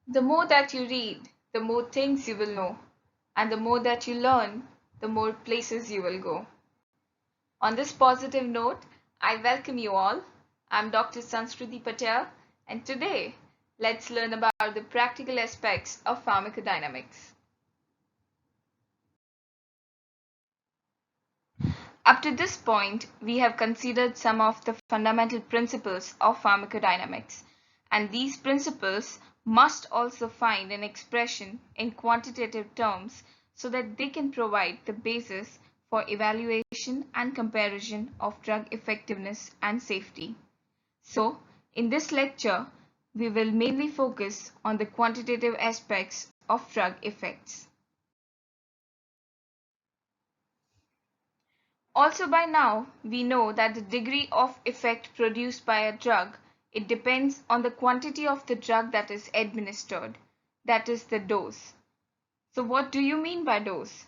The more that you read, the more things you will know, and the more that you learn, the more places you will go. On this positive note, I welcome you all. I'm Dr. Sanskriti Patel, and today let's learn about the practical aspects of pharmacodynamics. Up to this point, we have considered some of the fundamental principles of pharmacodynamics, and these principles must also find an expression in quantitative terms so that they can provide the basis for evaluation and comparison of drug effectiveness and safety. So, in this lecture, we will mainly focus on the quantitative aspects of drug effects. Also by now, we know that the degree of effect produced by a drug, it depends on the quantity of the drug that is administered, that is the dose. So what do you mean by dose?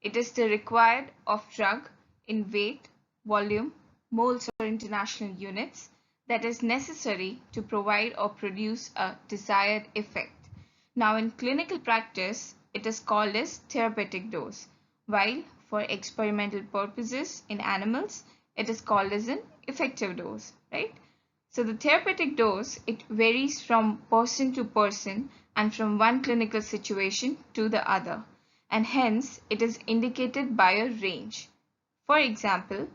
It is the required of drug in weight, volume, moles or international units that is necessary to provide or produce a desired effect. Now in clinical practice, it is called as therapeutic dose, while for experimental purposes in animals, it is called as an effective dose, right? So the therapeutic dose, it varies from person to person and from one clinical situation to the other, and hence it is indicated by a range. For example,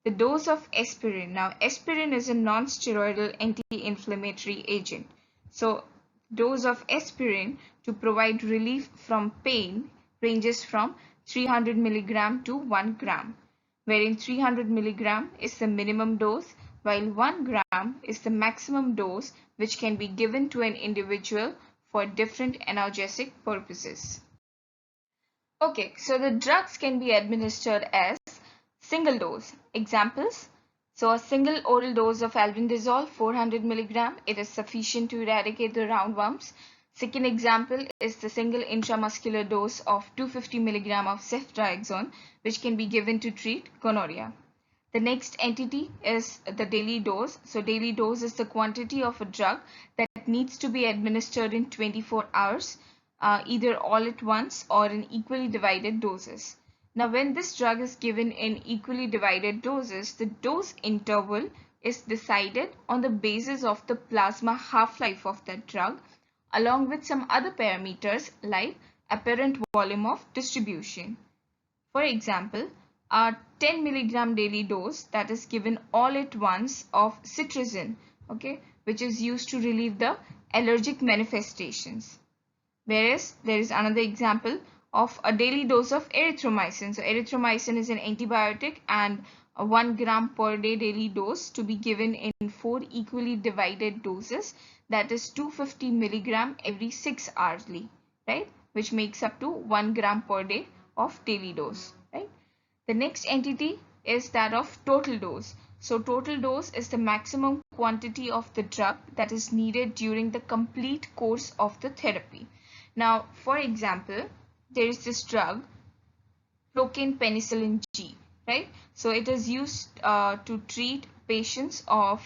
the dose of aspirin. Now, aspirin is a non-steroidal anti-inflammatory agent. So, dose of aspirin to provide relief from pain ranges from 300 milligram to 1 gram, wherein 300 milligram is the minimum dose, while 1 gram is the maximum dose which can be given to an individual for different analgesic purposes. Okay, so the drugs can be administered as single dose. Examples. So a single oral dose of albendazole 400 milligram, it is sufficient to eradicate the roundworms. Second example is the single intramuscular dose of 250 milligram of ceftriaxone, which can be given to treat gonorrhea. The next entity is the daily dose. So daily dose is the quantity of a drug that needs to be administered in 24 hours, either all at once or in equally divided doses. Now, when this drug is given in equally divided doses, the dose interval is decided on the basis of the plasma half-life of that drug, along with some other parameters like apparent volume of distribution. For example, a 10 milligram daily dose that is given all at once of cetirizine, okay, which is used to relieve the allergic manifestations. Whereas there is another example of a daily dose of erythromycin. So erythromycin is an antibiotic, and a 1 gram per day daily dose to be given in 4 equally divided doses, that is 250 milligram every 6 hourly, right, which makes up to 1 gram per day of daily dose, right. The next entity is that of total dose. So total dose is the maximum quantity of the drug that is needed during the complete course of the therapy. Now, for example, there is this drug, procaine penicillin G, right? So it is used to treat patients of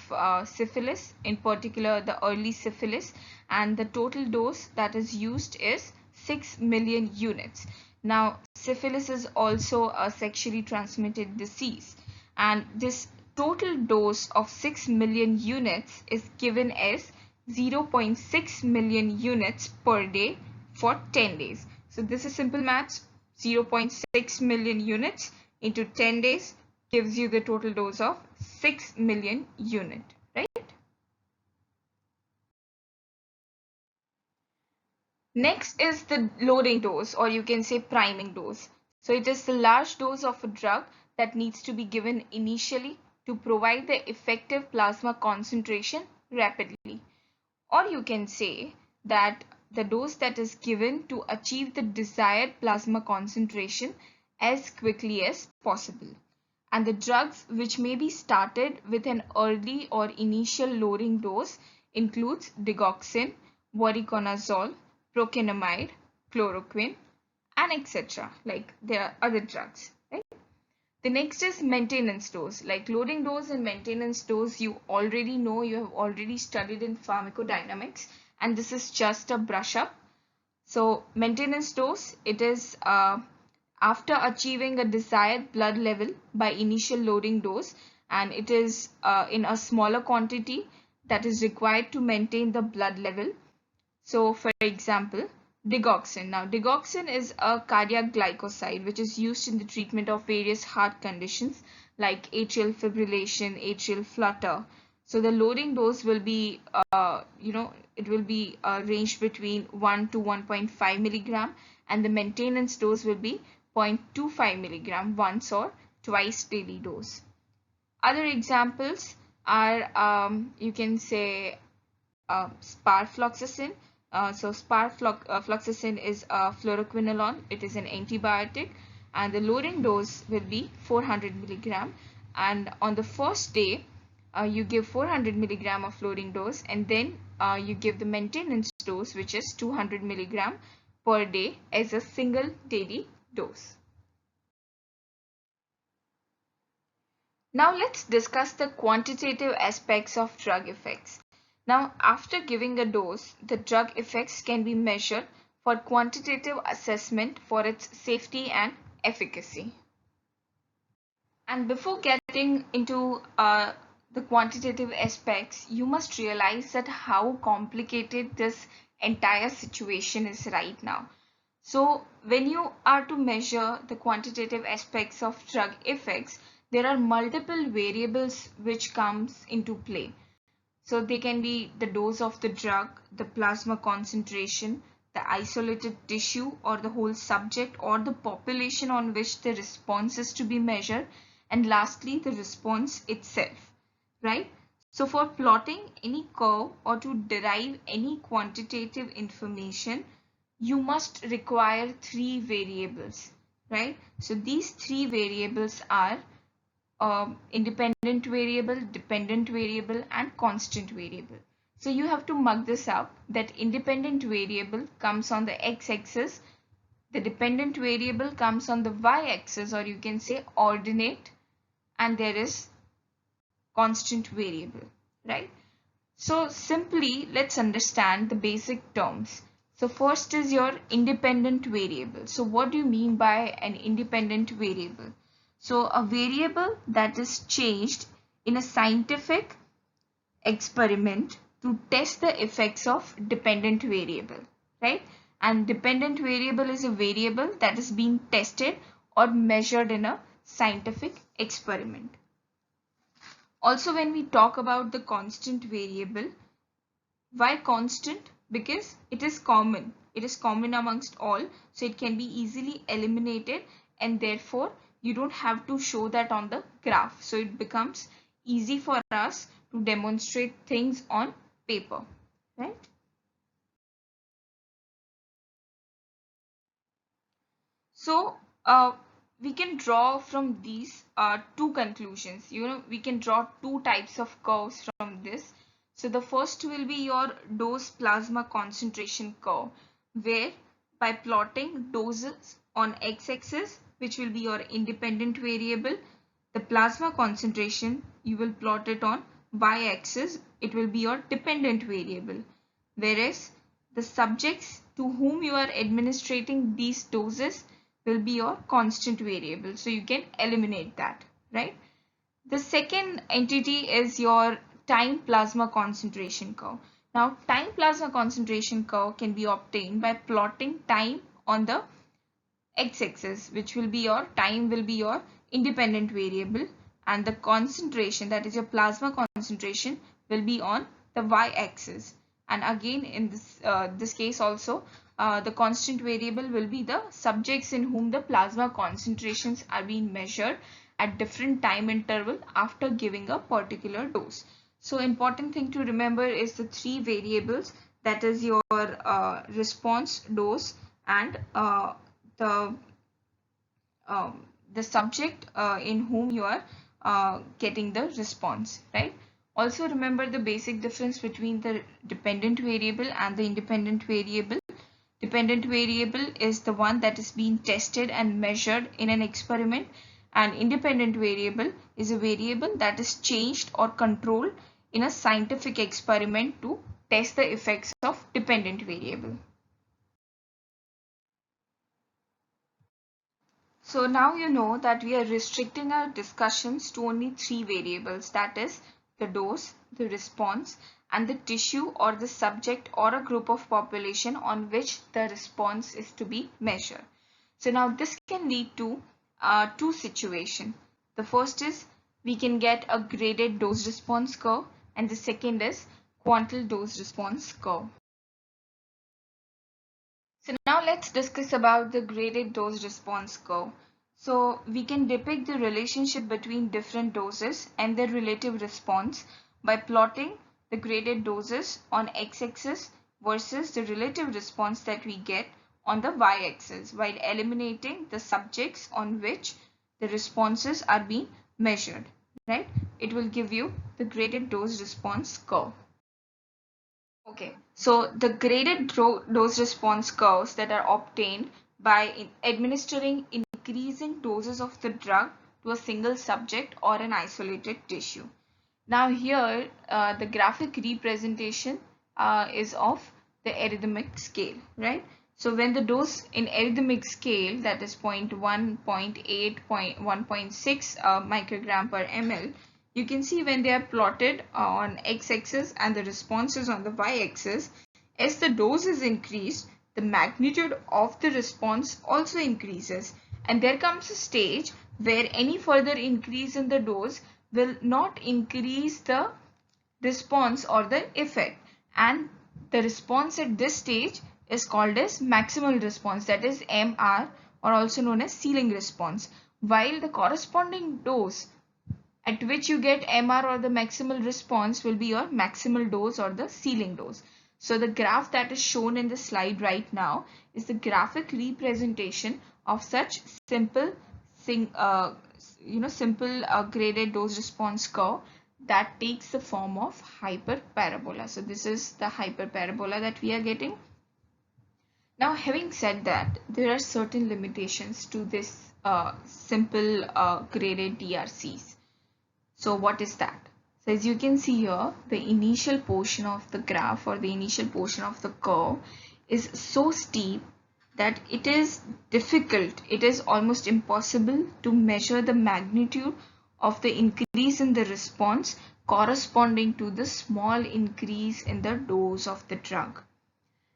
syphilis, in particular the early syphilis, and the total dose that is used is 6 million units. Now, syphilis is also a sexually transmitted disease, and this total dose of 6 million units is given as 0.6 million units per day for 10 days. So this is simple maths. 0.6 million units into 10 days gives you the total dose of 6 million unit, right? Next is the loading dose, or you can say priming dose. So it is the large dose of a drug that needs to be given initially to provide the effective plasma concentration rapidly. Or you can say that the dose that is given to achieve the desired plasma concentration as quickly as possible. And the drugs which may be started with an early or initial loading dose includes digoxin, voriconazole, procainamide, chloroquine, and etc. Like there are other drugs, right? The next is maintenance dose. Like loading dose and maintenance dose, you already know, you have already studied in pharmacodynamics. and this is just a brush up. So maintenance dose, it is after achieving a desired blood level by initial loading dose, and it is in a smaller quantity that is required to maintain the blood level. So for example, digoxin. Now digoxin is a cardiac glycoside which is used in the treatment of various heart conditions like atrial fibrillation, atrial flutter. So the loading dose will be, it will be ranged between 1 to 1.5 milligram, and the maintenance dose will be 0.25 milligram once or twice daily dose. Other examples are, you can say, sparfloxacin. So sparfloxacin is a fluoroquinolone. It is an antibiotic, and the loading dose will be 400 milligram. And on the first day, you give 400 milligram of loading dose, and then you give the maintenance dose, which is 200 milligram per day as a single daily dose. Now let's discuss the quantitative aspects of drug effects. Now, after giving a dose, the drug effects can be measured for quantitative assessment for its safety and efficacy. And before getting into the quantitative aspects, you must realize that how complicated this entire situation is right now. So when you are to measure the quantitative aspects of drug effects, there are multiple variables which comes into play. So they can be the dose of the drug, the plasma concentration, the isolated tissue or the whole subject, or the population on which the response is to be measured, and lastly the response itself, right? So for plotting any curve or to derive any quantitative information, you must require three variables, right? So these three variables are independent variable, dependent variable, and constant variable. So you have to mug this up that independent variable comes on the x-axis, the dependent variable comes on the y-axis, or you can say ordinate, and there is constant variable, right? So simply let's understand the basic terms. So first is your independent variable. So what do you mean by an independent variable? So a variable that is changed in a scientific experiment to test the effects of dependent variable, right? And dependent variable is a variable that is being tested or measured in a scientific experiment. Also, when we talk about the constant variable, why constant? Because it is common. It is common amongst all, so it can be easily eliminated, and therefore you don't have to show that on the graph. So it becomes easy for us to demonstrate things on paper, right? So we can draw from these two conclusions. We can draw two types of curves from this. So the first will be your dose plasma concentration curve, where by plotting doses on x-axis, which will be your independent variable, the plasma concentration, you will plot it on y-axis, it will be your dependent variable, whereas the subjects to whom you are administrating these doses will be your constant variable. So you can eliminate that, right? The second entity is your time plasma concentration curve. Now, time plasma concentration curve can be obtained by plotting time on the x-axis, which will be your time will be your independent variable, and the concentration, that is your plasma concentration, will be on the y-axis. And again in this case also, the constant variable will be the subjects in whom the plasma concentrations are being measured at different time interval after giving a particular dose. So important thing to remember is the three variables, that is your response, dose, and the subject in whom you are getting the response, right? Also remember the basic difference between the dependent variable and the independent variable. Dependent variable is the one that is being tested and measured in an experiment, and independent variable is a variable that is changed or controlled in a scientific experiment to test the effects of dependent variable. So now you know that we are restricting our discussions to only three variables, that is the dose, the response, and the tissue or the subject or a group of population on which the response is to be measured. So now this can lead to two situations. The first is we can get a graded dose response curve, and the second is quantile dose response curve. So now let's discuss about the graded dose response curve. So we can depict the relationship between different doses and their relative response by plotting the graded doses on x-axis versus the relative response that we get on the y-axis, while eliminating the subjects on which the responses are being measured, right? It will give you the graded dose response curve. Okay, so the graded dose response curves that are obtained by administering increasing doses of the drug to a single subject or an isolated tissue. Now here the graphic representation is of the arrhythmic scale, right? So when the dose in arrhythmic scale, that is 0.1, 0.8, 1.6 microgram per ml, you can see when they are plotted on x-axis and the responses on the y-axis, as the dose is increased, the magnitude of the response also increases, and there comes a stage where any further increase in the dose will not increase the response or the effect, and the response at this stage is called as maximal response, that is MR, or also known as ceiling response, while the corresponding dose at which you get MR or the maximal response will be your maximal dose or the ceiling dose. So the graph that is shown in the slide right now is the graphic representation of such simple graded dose response curve that takes the form of hyperparabola. So this is the hyperparabola that we are getting. Now, having said that, there are certain limitations to this simple graded DRCs. So what is that? So as you can see here, the initial portion of the graph or the initial portion of the curve is so steep that it is difficult, it is almost impossible to measure the magnitude of the increase in the response corresponding to the small increase in the dose of the drug.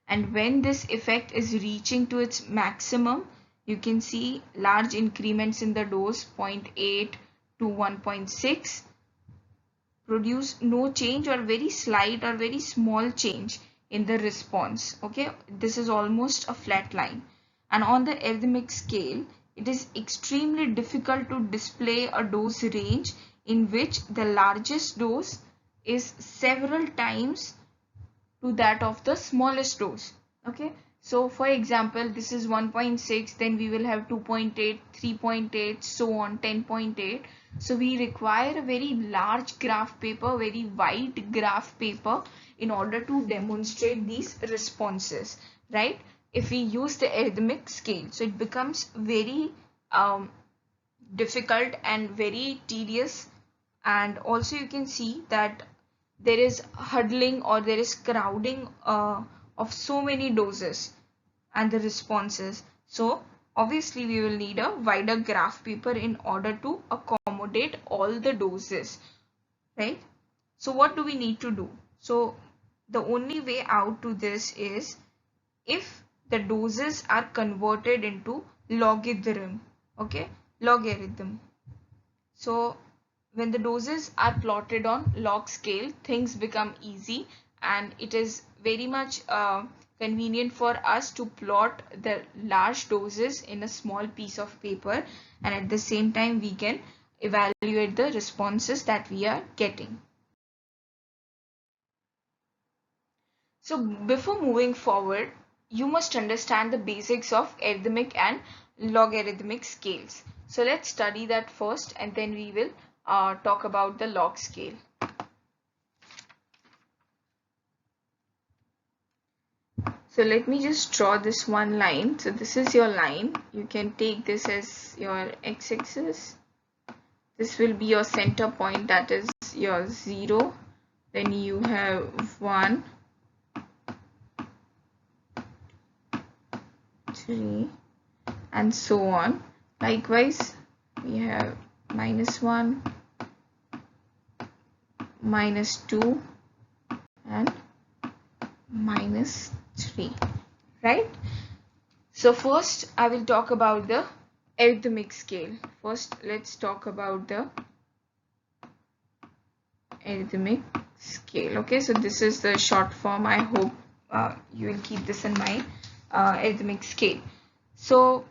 And when this effect is reaching to its maximum, you can see large increments in the dose 0.8 to 1.6 produce no change or very slight or very small change in the response. Okay, this is almost a flat line. And on the arrhythmic scale, it is extremely difficult to display a dose range in which the largest dose is several times to that of the smallest dose. Okay, so for example, this is 1.6, then we will have 2.8, 3.8, so on, 10.8. So we require a very large graph paper, very wide graph paper in order to demonstrate these responses, right? If we use the arrhythmic scale, so it becomes very difficult and very tedious, and also you can see that there is huddling or there is crowding of so many doses and the responses. So obviously we will need a wider graph paper in order to accommodate all the doses, right? So what do we need to do? So the only way out to this is if the doses are converted into logarithm. Okay, logarithm. So when the doses are plotted on log scale, things become easy, and it is very much convenient for us to plot the large doses in a small piece of paper, and at the same time we can evaluate the responses that we are getting. So before moving forward, you must understand the basics of arrhythmic and logarithmic scales. So let's study that first, and then we will talk about the log scale. So let me just draw this one line. So this is your line. You can take this as your x-axis. This will be your center point, that is your 0. Then you have 1, 3, and so on. Likewise, we have -1, -2, and -3, right? So first I will talk about the arithmetic scale. First, let's talk about the arithmetic scale. Okay, so this is the short form. I hope you will keep this in mind. Arithmetic scale. So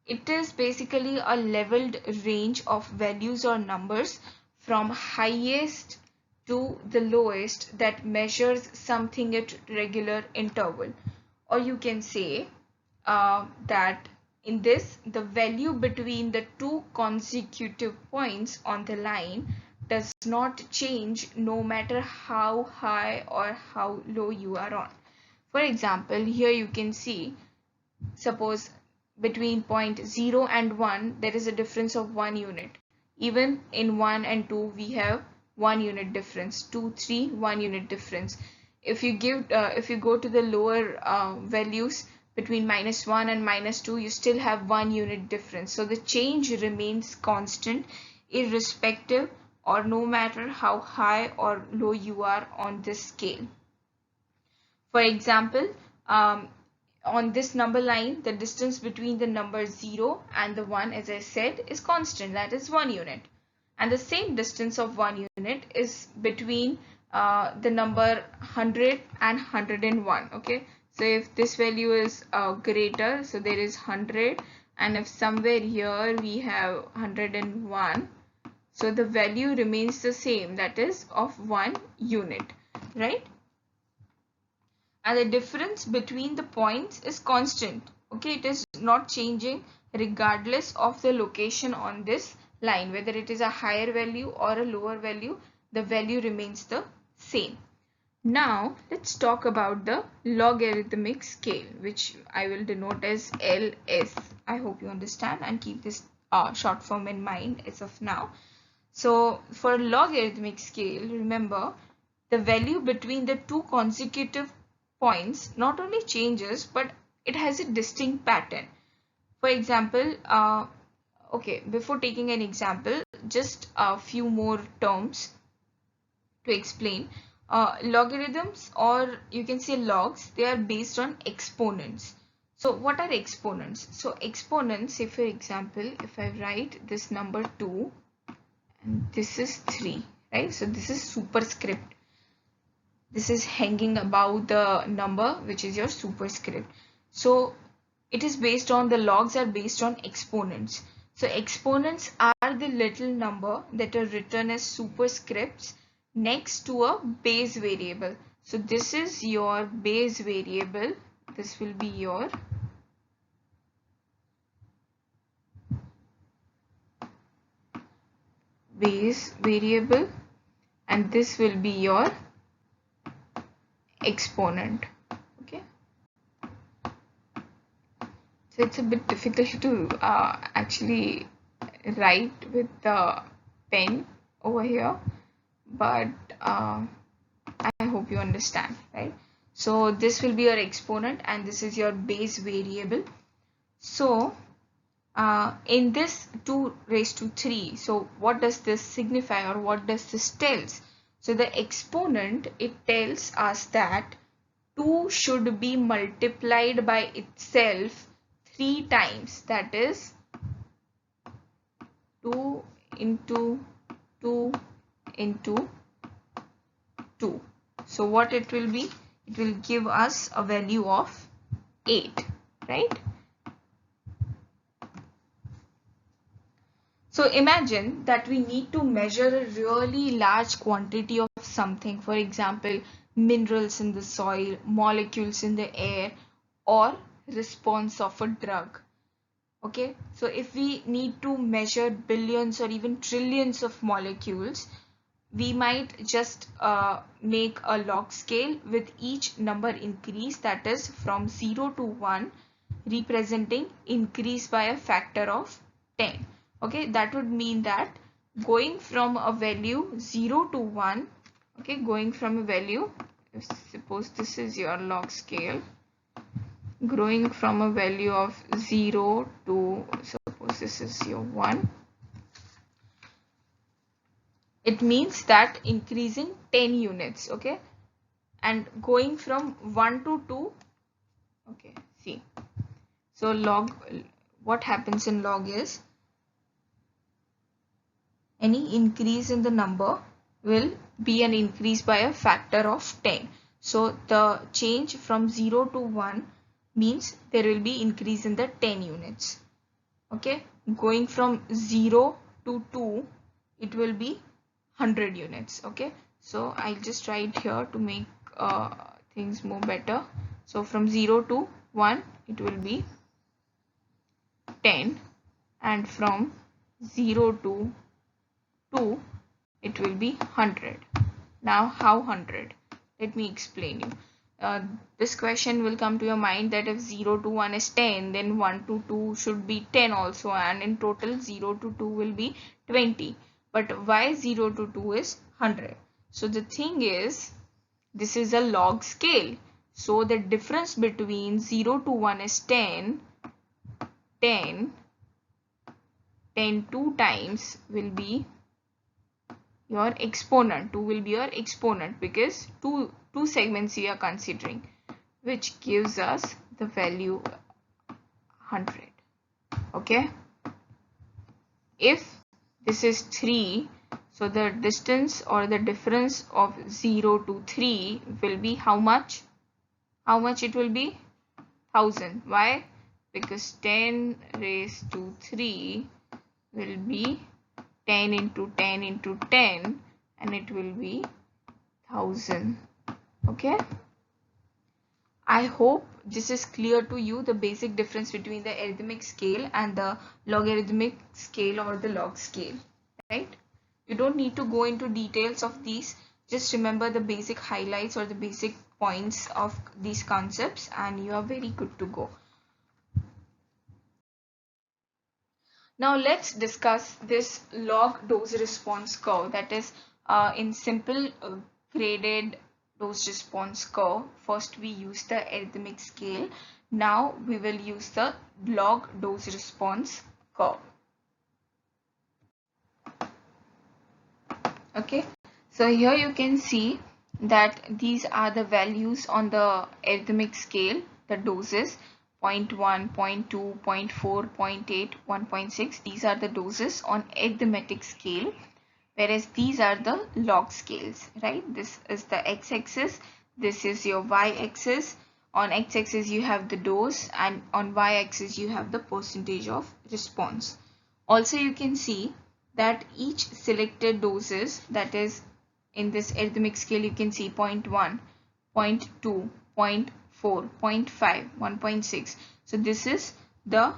it is basically a leveled range of values or numbers from highest to the lowest that measures something at regular interval. Or you can say that in this, the value between the two consecutive points on the line does not change no matter how high or how low you are on. For example, here you can see, suppose between point 0 and 1 there is a difference of 1 unit. Even in 1 and 2 we have 1 unit difference. 2, 3, 1 unit difference. If you go to the lower values between -1 and -2, you still have 1 unit difference. So the change remains constant irrespective or no matter how high or low you are on this scale. For example, on this number line, the distance between the number 0 and the 1, as I said, is constant, that is 1 unit. And the same distance of 1 unit is between the number 100 and 101. Okay, so if this value is greater, so there is 100, and if somewhere here we have 101, so the value remains the same, that is of 1 unit, right? And the difference between the points is constant. Okay, it is not changing regardless of the location on this line, whether it is a higher value or a lower value, the value remains the same. Now let's talk about the logarithmic scale, which I will denote as LS. I hope you understand and keep this short form in mind as of now. So for logarithmic scale, remember the value between the two consecutive points not only changes, but it has a distinct pattern. For example, okay, before taking an example, just a few more terms to explain. Logarithms, or you can say logs, they are based on exponents. So what are exponents? So exponents, say for example, if I write this number 2 and this is 3, right? So this is superscript. This is hanging above the number, which is your superscript. So it is based on, the logs are based on exponents. So exponents are the little number that are written as superscripts next to a base variable. So this is your base variable. This will be your base variable, and this will be your exponent. Okay, so it's a bit difficult to actually write with the pen over here, but I hope you understand, right? So this will be your exponent and this is your base variable. So in this 2 raised to 3, so what does this signify, or what does this tells? So the exponent, it tells us that 2 should be multiplied by itself 3 times, that is 2 into 2 into 2. So what it will be? It will give us a value of 8, right? So imagine that we need to measure a really large quantity of something, for example, minerals in the soil, molecules in the air, or response of a drug. Okay, so if we need to measure billions or even trillions of molecules, we might just make a log scale with each number increase, that is from 0 to 1, representing increase by a factor of 10. Okay, that would mean that going from a value 0 to 1, okay, going from a value, suppose this is your log scale, growing from a value of 0 to, suppose this is your 1, it means that increasing 10 units, okay, and going from 1 to 2, okay, see, so log, what happens in log is any increase in the number will be an increase by a factor of 10. So the change from 0 to 1 means there will be increase in the 10 units. Okay, going from 0 to 2, it will be 100 units. Okay, so I'll just write here to make things more better. So from 0 to 1, it will be 10, and from 0 to 2, it will be 100. Now how 100? Let me explain you. This question will come to your mind that if 0 to 1 is 10, then 1 to 2 should be 10 also, and in total 0 to 2 will be 20. But why 0 to 2 is 100? So the thing is, this is a log scale. So the difference between 0 to 1 is 10. 10 2 times will be your exponent. 2 will be your exponent because two segments we are considering, which gives us the value 100. Okay, if this is 3, so the distance or the difference of 0 to 3 will be how much? How much it will be? 1000. Why? Because 10 raised to 3 will be 10 into 10 into 10, and it will be 1000. Okay, I hope this is clear to you, the basic difference between the arithmetic scale and the logarithmic scale or the log scale, right? You don't need to go into details of these, just remember the basic highlights or the basic points of these concepts and you are very good to go. Now let's discuss this log dose response curve, that is in simple graded dose response curve. First we use the arithmetic scale. Now we will use the log dose response curve. Okay, so here you can see that these are the values on the arithmetic scale, the doses. 0.1, 0.2, 0.4, 0.8, 1.6. These are the doses on arithmetic scale, whereas these are the log scales, right? This is the x-axis, this is your y-axis. On x-axis you have the dose, and on y-axis you have the percentage of response. Also you can see that each selected doses, that is in this arithmetic scale, you can see 0.1, 0.2, 0.4, 0.5, 1.6. So this is the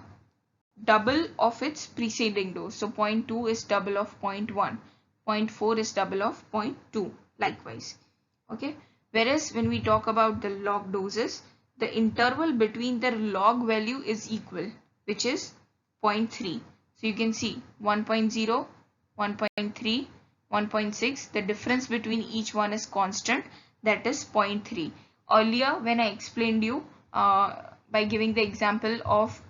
double of its preceding dose. So 0.2 is double of 0.1, 0.4 is double of 0.2, likewise. Okay, whereas when we talk about the log doses, the interval between the log value is equal, which is 0.3. So you can see 1.0, 1.3, 1.6. The difference between each one is constant, that is 0.3. Earlier when I explained you by giving the example of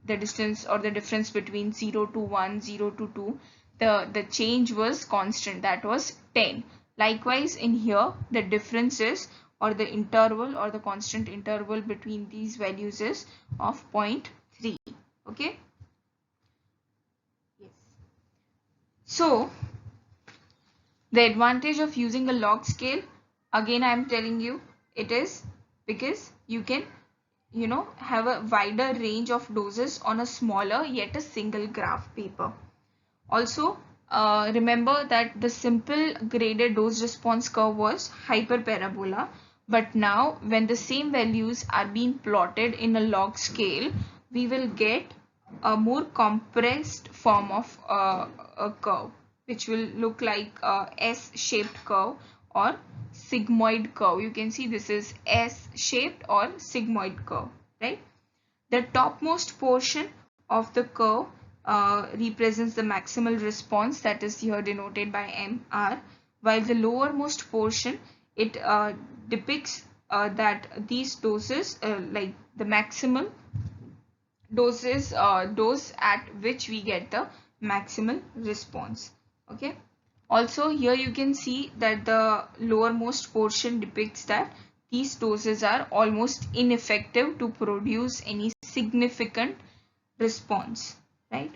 the distance or the difference between 0 to 1, 0 to 2, the change was constant, that was 10. Likewise in here the difference is, or the interval or the constant interval between these values is of 0.3. Okay, yes. So the advantage of using a log scale, again I am telling you, it is because you can have a wider range of doses on a smaller yet a single graph paper. Also remember that the simple graded dose response curve was hyperparabola, but now when the same values are being plotted in a log scale, we will get a more compressed form of a curve, which will look like a S-shaped curve or sigmoid curve. You can see this is S-shaped or sigmoid curve, right? The topmost portion of the curve represents the maximal response, that is here denoted by MR, while the lowermost portion, it depicts that these doses, like the maximal doses, dose at which we get the maximal response. Okay. Also here you can see that the lowermost portion depicts that these doses are almost ineffective to produce any significant response, right?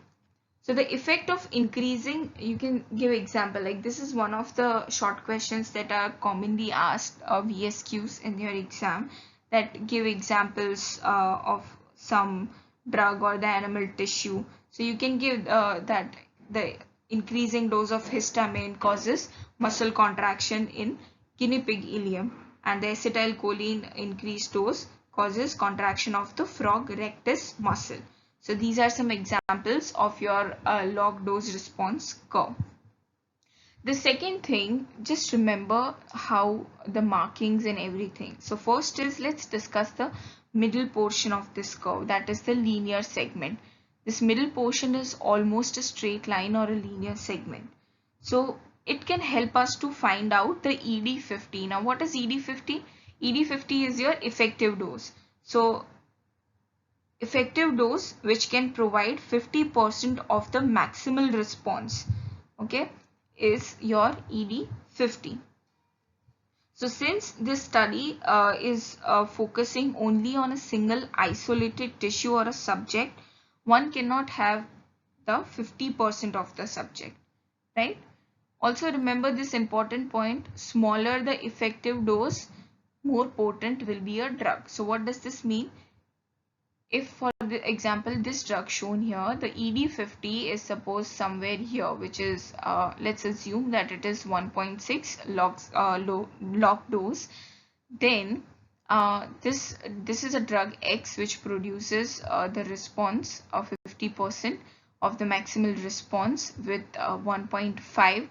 So the effect of increasing, you can give example, like this is one of the short questions that are commonly asked VSQs in your exam, that give examples of some drug or the animal tissue. So you can give that the increasing dose of histamine causes muscle contraction in guinea pig ileum, and the acetylcholine increased dose causes contraction of the frog rectus muscle. So these are some examples of your log dose response curve. The second thing, just remember how the markings and everything. So first is, let's discuss the middle portion of this curve, that is the linear segment. This middle portion is almost a straight line or a linear segment. So it can help us to find out the ED50. Now what is ED50? ED50 is your effective dose. So effective dose which can provide 50% of the maximal response, okay, is your ED50. So since this study is focusing only on a single isolated tissue or a subject, one cannot have the 50% of the subject, right? Also remember this important point, smaller the effective dose, more potent will be a drug. So what does this mean? If for the example this drug shown here, the ED50 is supposed somewhere here, which is let's assume that it is 1.6 log dose, then this is a drug X which produces the response of 50% of the maximal response with 1.5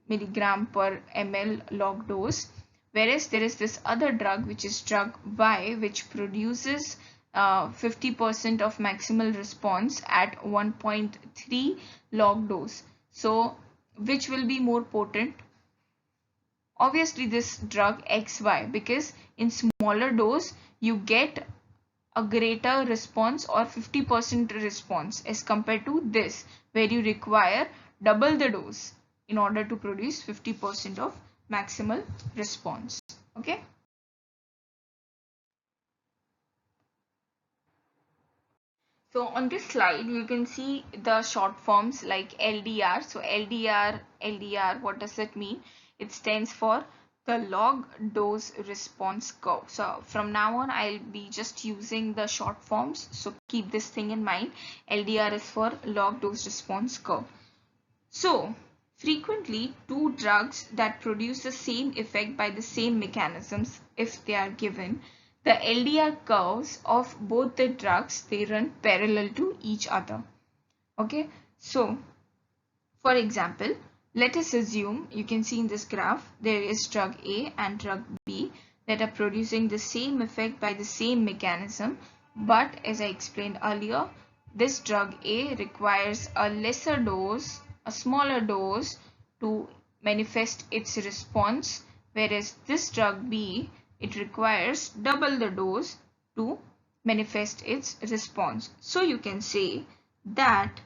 milligram per ml log dose, whereas there is this other drug which is drug Y which produces 50% of maximal response at 1.3 log dose. So which will be more potent? Obviously this drug XY, because in smaller dose you get a greater response or 50% response as compared to this where you require double the dose in order to produce 50% of maximal response. Okay. So on this slide, you can see the short forms like LDR. So LDR, what does it mean? It stands for the log dose response curve. So from now on, I'll be just using the short forms. So keep this thing in mind. LDR is for log dose response curve. So frequently, two drugs that produce the same effect by the same mechanisms, if they are given, the LDR curves of both the drugs, they run parallel to each other. Okay, so for example, let us assume, you can see in this graph, there is drug A and drug B that are producing the same effect by the same mechanism, but as I explained earlier, this drug A requires a lesser dose, a smaller dose to manifest its response, whereas this drug B, it requires double the dose to manifest its response. So you can say that,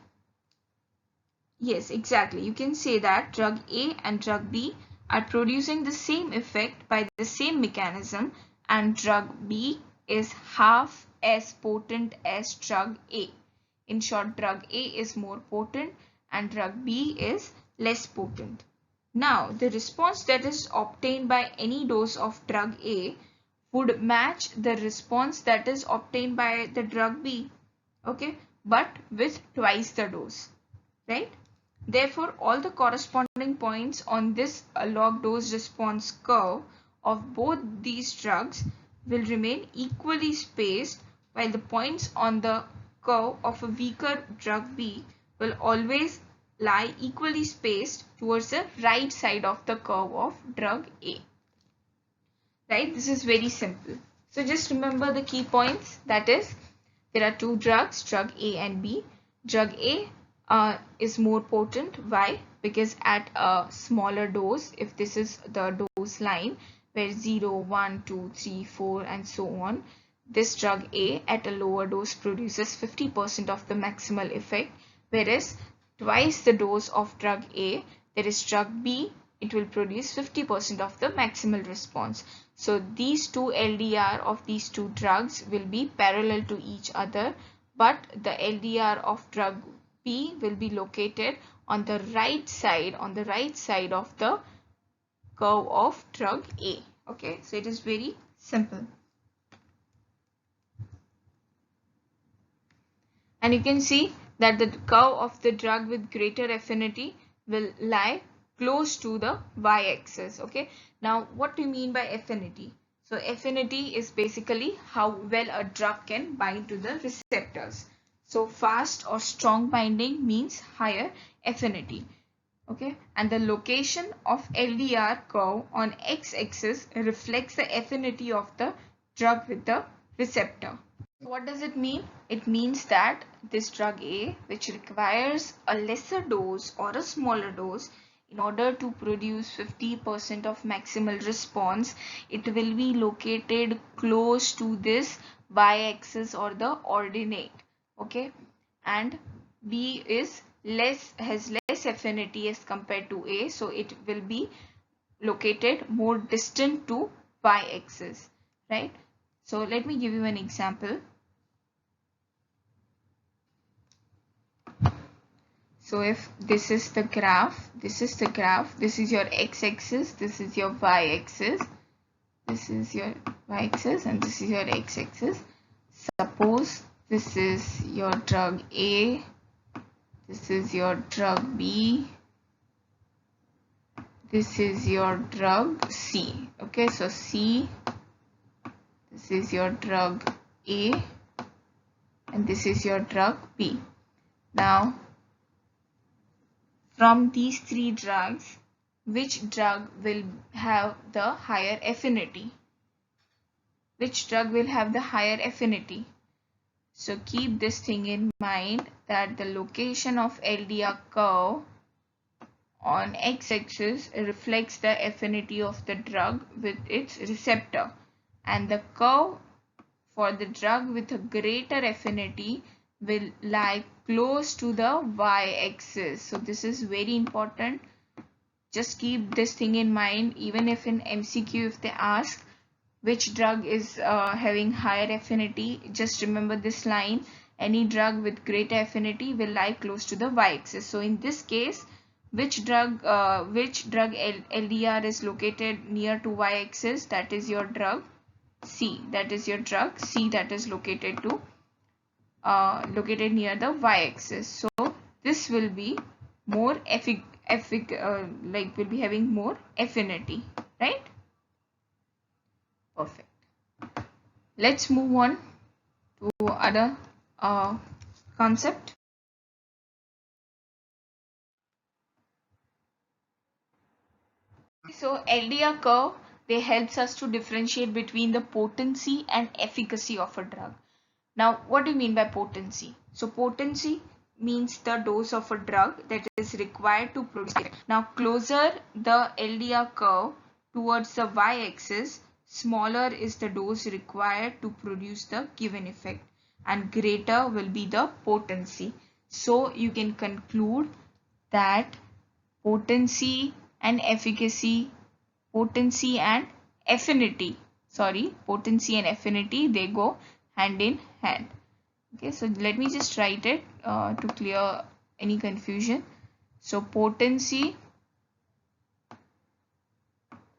yes, exactly, you can say that drug A and drug B are producing the same effect by the same mechanism, and drug B is half as potent as drug A. In short, drug A is more potent and drug B is less potent. Now, the response that is obtained by any dose of drug A would match the response that is obtained by the drug B, okay, but with twice the dose, right? Therefore, all the corresponding points on this log dose response curve of both these drugs will remain equally spaced, while the points on the curve of a weaker drug B will always lie equally spaced towards the right side of the curve of drug A. Right? This is very simple. So just remember the key points. That is, there are two drugs, drug A and B. Drug A is more potent. Why? Because at a smaller dose, if this is the dose line, where 0, 1, 2, 3, 4 and so on. This drug A at a lower dose produces 50% of the maximal effect, whereas twice the dose of drug A, there is drug B, it will produce 50% of the maximal response. So these two LDR of these two drugs will be parallel to each other, but the LDR of drug B will be located on the right side of the curve of drug A. Okay, so it is very simple. And you can see that the curve of the drug with greater affinity will lie close to the y-axis. Okay, now what do you mean by affinity? So affinity is basically how well a drug can bind to the receptors. So fast or strong binding means higher affinity. Okay, and the location of LDR curve on x-axis reflects the affinity of the drug with the receptor. What does it mean? It means that this drug A, which requires a lesser dose or a smaller dose in order to produce 50% of maximal response, it will be located close to this y-axis or the ordinate. Okay, and B is has less affinity as compared to A, so it will be located more distant to y-axis, right? So let me give you an example. So if this is the graph, this is your x-axis, this is your y-axis, this is your y-axis and this is your x-axis. Suppose this is your drug A, this is your drug B, this is your drug C. Okay, so C, this is your drug A and this is your drug B. Now from these three drugs, which drug will have the higher affinity? Which drug will have the higher affinity? So keep this thing in mind that the location of LDR curve on x-axis reflects the affinity of the drug with its receptor, and the curve for the drug with a greater affinity will lie close to the y-axis. So this is very important. Just keep this thing in mind. Even if in MCQ if they ask which drug is having higher affinity, just remember this line: any drug with greater affinity will lie close to the y-axis. So in this case, which drug LDR is located near to y-axis? That is your drug C. That is your drug C that is located near the y-axis. So this will be more will be having more affinity, right? Perfect. Let's move on to other concept. So LDR curve, they helps us to differentiate between the potency and efficacy of a drug. Now, what do you mean by potency? So potency means the dose of a drug that is required to produce it. Now, closer the LDR curve towards the y-axis, smaller is the dose required to produce the given effect, and greater will be the potency. So you can conclude that potency and efficacy, potency and affinity, they go hand in hand. Okay, so let me just write it to clear any confusion. So potency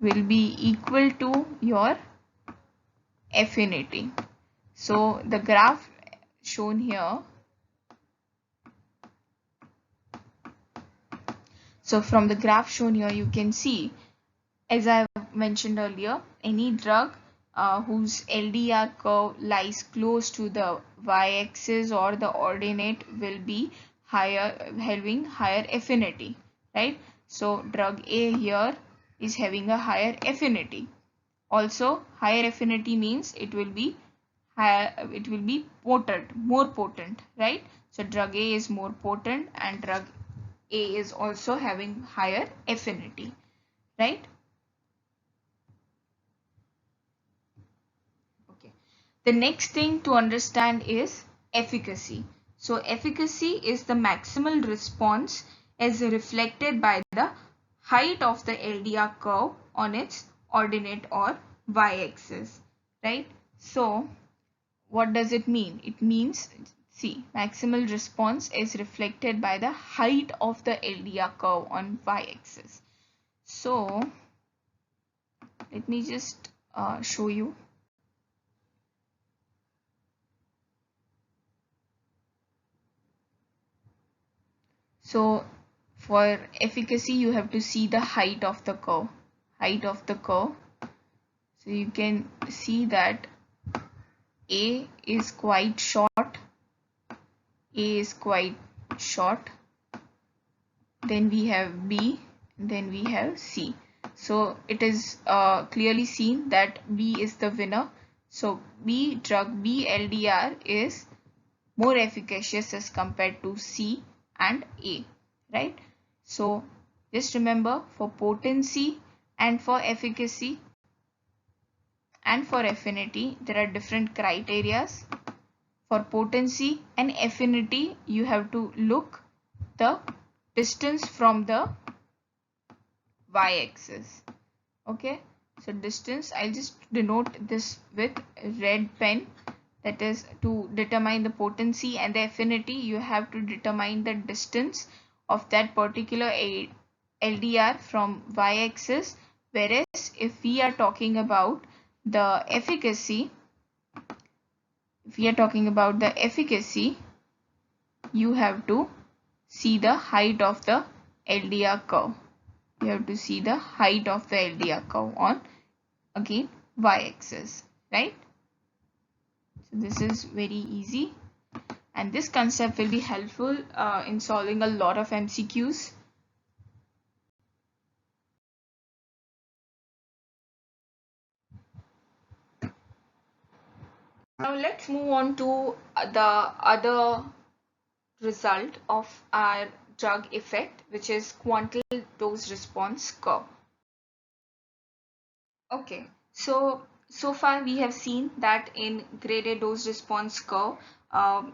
will be equal to your affinity. So the graph shown here, you can see, as I mentioned earlier, any drug whose LDR curve lies close to the y-axis or the ordinate will be having higher affinity, right? So drug A here is having a higher affinity. Also, higher affinity means it will be more potent, right? So drug A is more potent and drug A is also having higher affinity, right? The next thing to understand is efficacy. So efficacy is the maximal response as reflected by the height of the LDR curve on its ordinate or y-axis, right? So what does it mean? It means, see, maximal response is reflected by the height of the LDR curve on y-axis. So let me just show you. So for efficacy, you have to see the height of the curve. Height of the curve. So you can see that A is quite short. A is quite short. Then we have B. Then we have C. So it is clearly seen that B is the winner. So drug B LDR is more efficacious as compared to C and A, right? So just remember, for potency and for efficacy and for affinity, there are different criterias. For potency and affinity, you have to look the distance from the y-axis. Okay, so distance, I'll just denote this with red pen. That is, to determine the potency and the affinity, you have to determine the distance of that particular LDR from y-axis. Whereas if we are talking about the efficacy, you have to see the height of the LDR curve. You have to see the height of the LDR curve on, again, y-axis, right? So this is very easy, and this concept will be helpful in solving a lot of MCQs. Now let's move on to the other result of our drug effect, which is quantitative dose response curve. Okay, so far we have seen that in graded dose response curve,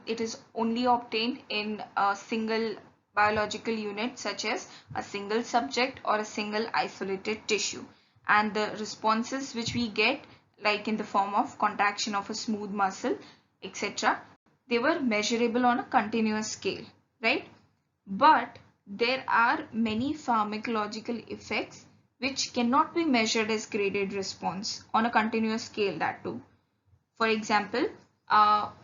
it is only obtained in a single biological unit, such as a single subject or a single isolated tissue, and the responses which we get, like in the form of contraction of a smooth muscle, etc., they were measurable on a continuous scale, right? But there are many pharmacological effects which cannot be measured as graded response on a continuous scale, that too. For example,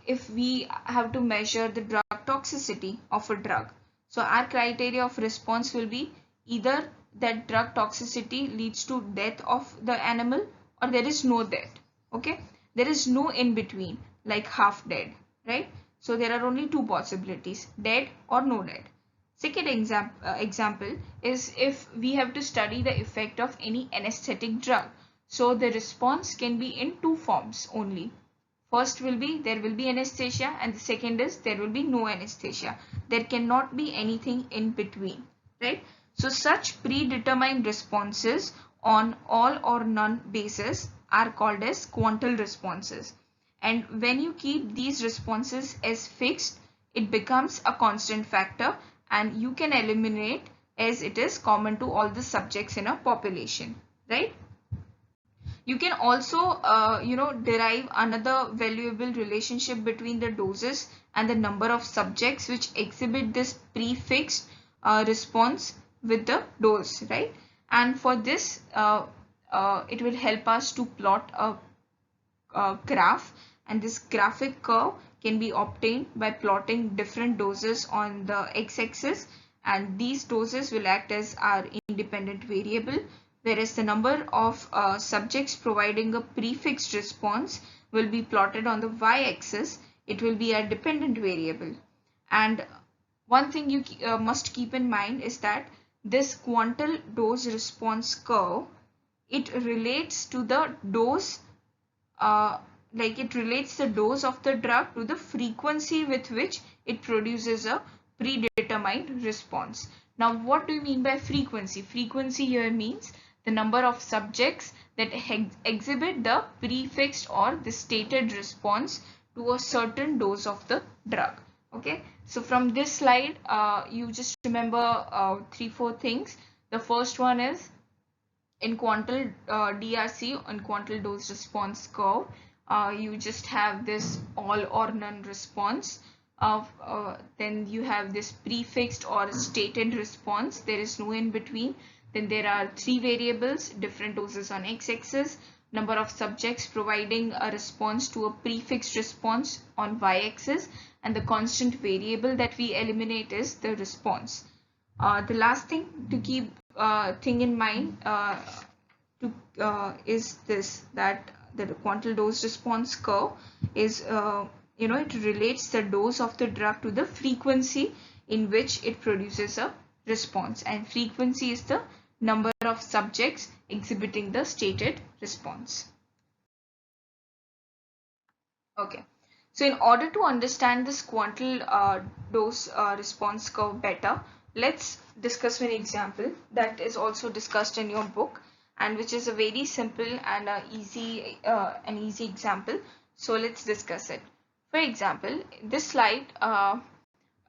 if we have to measure the drug toxicity of a drug, so our criteria of response will be either that drug toxicity leads to death of the animal or there is no death. Okay, there is no in between, like half dead, right? So there are only two possibilities, dead or no dead. Second example is if we have to study the effect of any anesthetic drug. So the response can be in two forms only. First will be there will be anesthesia, and the second is there will be no anesthesia. There cannot be anything in between, right? So such predetermined responses on all or none basis are called as quantile responses. And when you keep these responses as fixed, it becomes a constant factor, and you can eliminate as it is common to all the subjects in a population, right? You can also derive another valuable relationship between the doses and the number of subjects which exhibit this prefixed response with the dose, right? And for this it will help us to plot a graph, and this graphic curve can be obtained by plotting different doses on the x-axis, and these doses will act as our independent variable, whereas the number of subjects providing a prefixed response will be plotted on the y-axis. It will be a dependent variable. And one thing you must keep in mind is that this quantile dose response curve, it relates to the dose it relates the dose of the drug to the frequency with which it produces a predetermined response. Now, what do you mean by frequency? Frequency here means the number of subjects that exhibit the prefixed or the stated response to a certain dose of the drug. Okay, so from this slide, you just remember 3-4 things. The first one is in quantile DRC, on quantile dose response curve, you just have this all or none response of then you have this prefixed or stated response. There is no in between. Then there are 3 variables, different doses on x-axis, number of subjects providing a response to a prefixed response on y-axis, and the constant variable that we eliminate is the response. The last thing to keep thing in mind is this, that the quantile dose response curve is it relates the dose of the drug to the frequency in which it produces a response, and frequency is the number of subjects exhibiting the stated response. Okay, so in order to understand this quantile dose response curve better, let's discuss an example that is also discussed in your book, and which is a very simple and easy example. So let's discuss it. For example, this slide,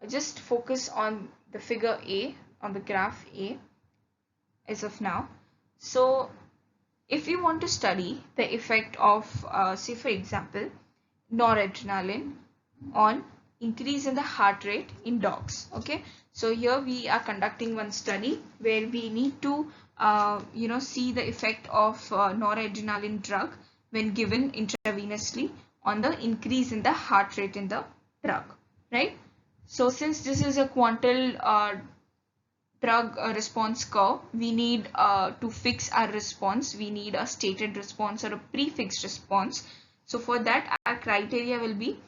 just focus on the figure A, on the graph A as of now. So if you want to study the effect of say for example noradrenaline on increase in the heart rate in dogs. Okay, so here we are conducting one study where we need to see the effect of noradrenaline drug when given intravenously on the increase in the heart rate in the drug, right? So since this is a quantile drug response curve, we need to fix our response. We need a stated response or a prefixed response. So for that, our criteria will be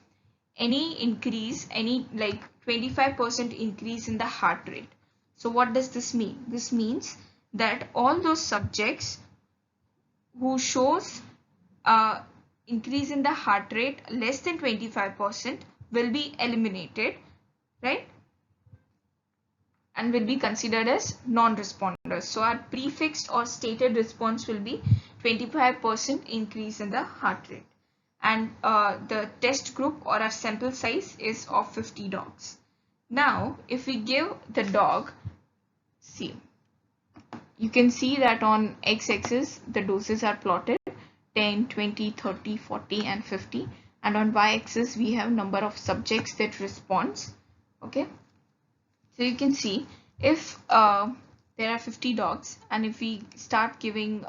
any increase, any like 25% increase in the heart rate. So what does this mean? This means that all those subjects who shows increase in the heart rate less than 25% will be eliminated, right? And will be considered as non-responders. So our prefixed or stated response will be 25% increase in the heart rate. And the test group or our sample size is of 50 dogs. Now, if we give the dog, see, you can see that on x-axis the doses are plotted 10, 20, 30, 40 and 50, and on y-axis we have number of subjects that responds. Okay, so you can see if there are 50 dogs, and if we start giving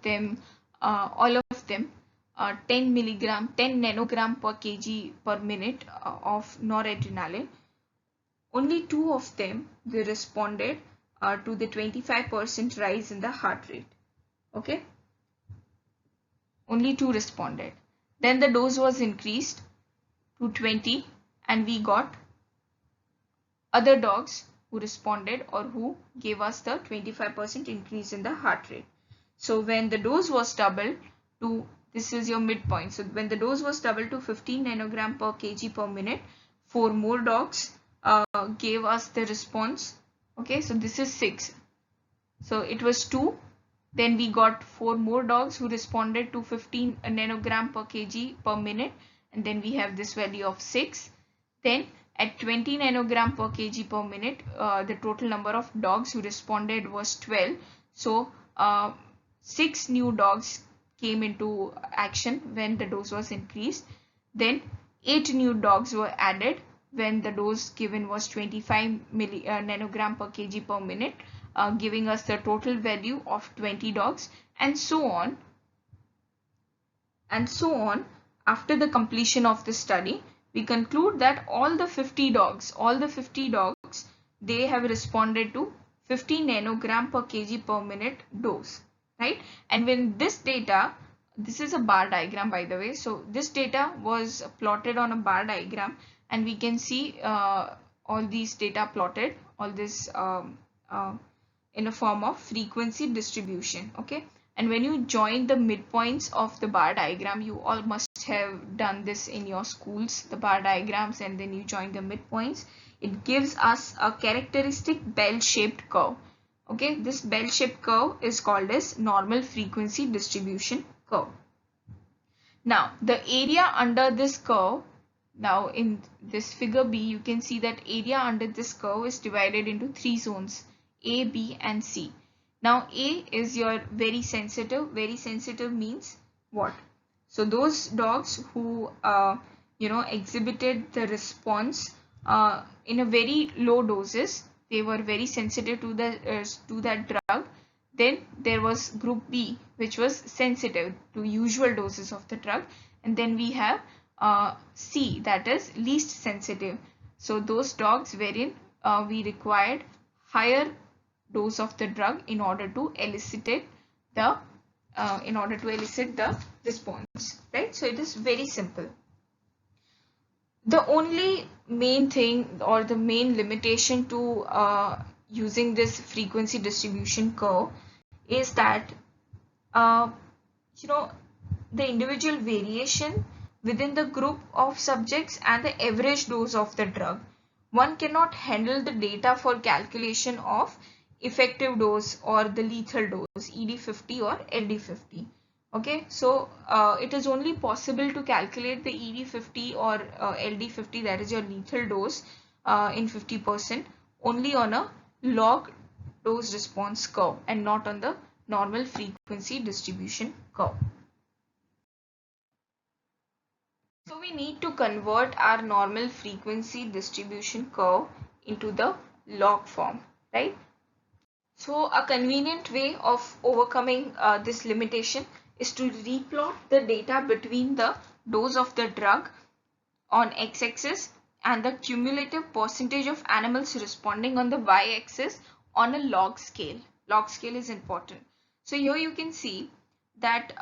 them all of them 10 nanogram per kg per minute of noradrenaline, only 2 of them they responded to the 25% rise in the heart rate. Okay, only 2 responded. Then the dose was increased to 20, and we got other dogs who responded or who gave us the 25% increase in the heart rate. So when the dose was doubled to, this is your midpoint. So when the dose was doubled to 15 nanogram per kg per minute, 4 more dogs gave us the response. Okay, so this is 6. So it was 2. Then we got 4 more dogs who responded to 15 nanogram per kg per minute, and then we have this value of 6. Then at 20 nanogram per kg per minute, the total number of dogs who responded was 12. So 6 new dogs came into action when the dose was increased. Then 8 new dogs were added when the dose given was 25 nanogram per kg per minute, giving us the total value of 20 dogs, and so on and so on. After the completion of the study, we conclude that all the 50 dogs, they have responded to 50 nanogram per kg per minute dose, right? And when this data, this is a bar diagram by the way, so this data was plotted on a bar diagram, and we can see all these data plotted, all this in a form of frequency distribution. Okay, and when you join the midpoints of the bar diagram, you all must have done this in your schools, the bar diagrams, and then you join the midpoints. It gives us a characteristic bell-shaped curve. Okay, this bell-shaped curve is called as normal frequency distribution curve. Now, the area under this curve, now in this figure B, you can see that area under this curve is divided into three zones, A, B and C. Now, A is your very sensitive. Very sensitive means what? So, those dogs who, exhibited the response in a very low doses, they were very sensitive to that drug. Then there was group B, which was sensitive to usual doses of the drug. And then we have C, that is least sensitive. So those dogs wherein we required higher dose of the drug in order to elicit the response, right? So it is very simple. The only main thing or the main limitation to using this frequency distribution curve is that uh, the individual variation within the group of subjects and the average dose of the drug. One cannot handle the data for calculation of effective dose or the lethal dose, ED50 or LD50. Okay, so it is only possible to calculate the ED50 or LD50, that is your lethal dose, in 50% only on a log dose response curve and not on the normal frequency distribution curve. So we need to convert our normal frequency distribution curve into the log form, right? So a convenient way of overcoming this limitation is to replot the data between the dose of the drug on x-axis and the cumulative percentage of animals responding on the y-axis on a log scale. Log scale is important. So here you can see that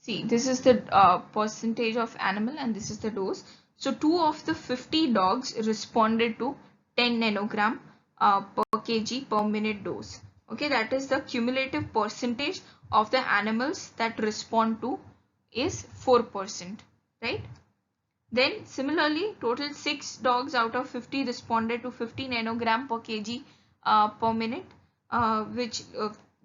this is the percentage of animal and this is the dose. So 2 of the 50 dogs responded to 10 nanogram per kg per minute dose. Okay, that is the cumulative percentage of the animals that respond to is 4%, right? Then similarly, total 6 dogs out of 50 responded to 50 nanogram per kg per minute, which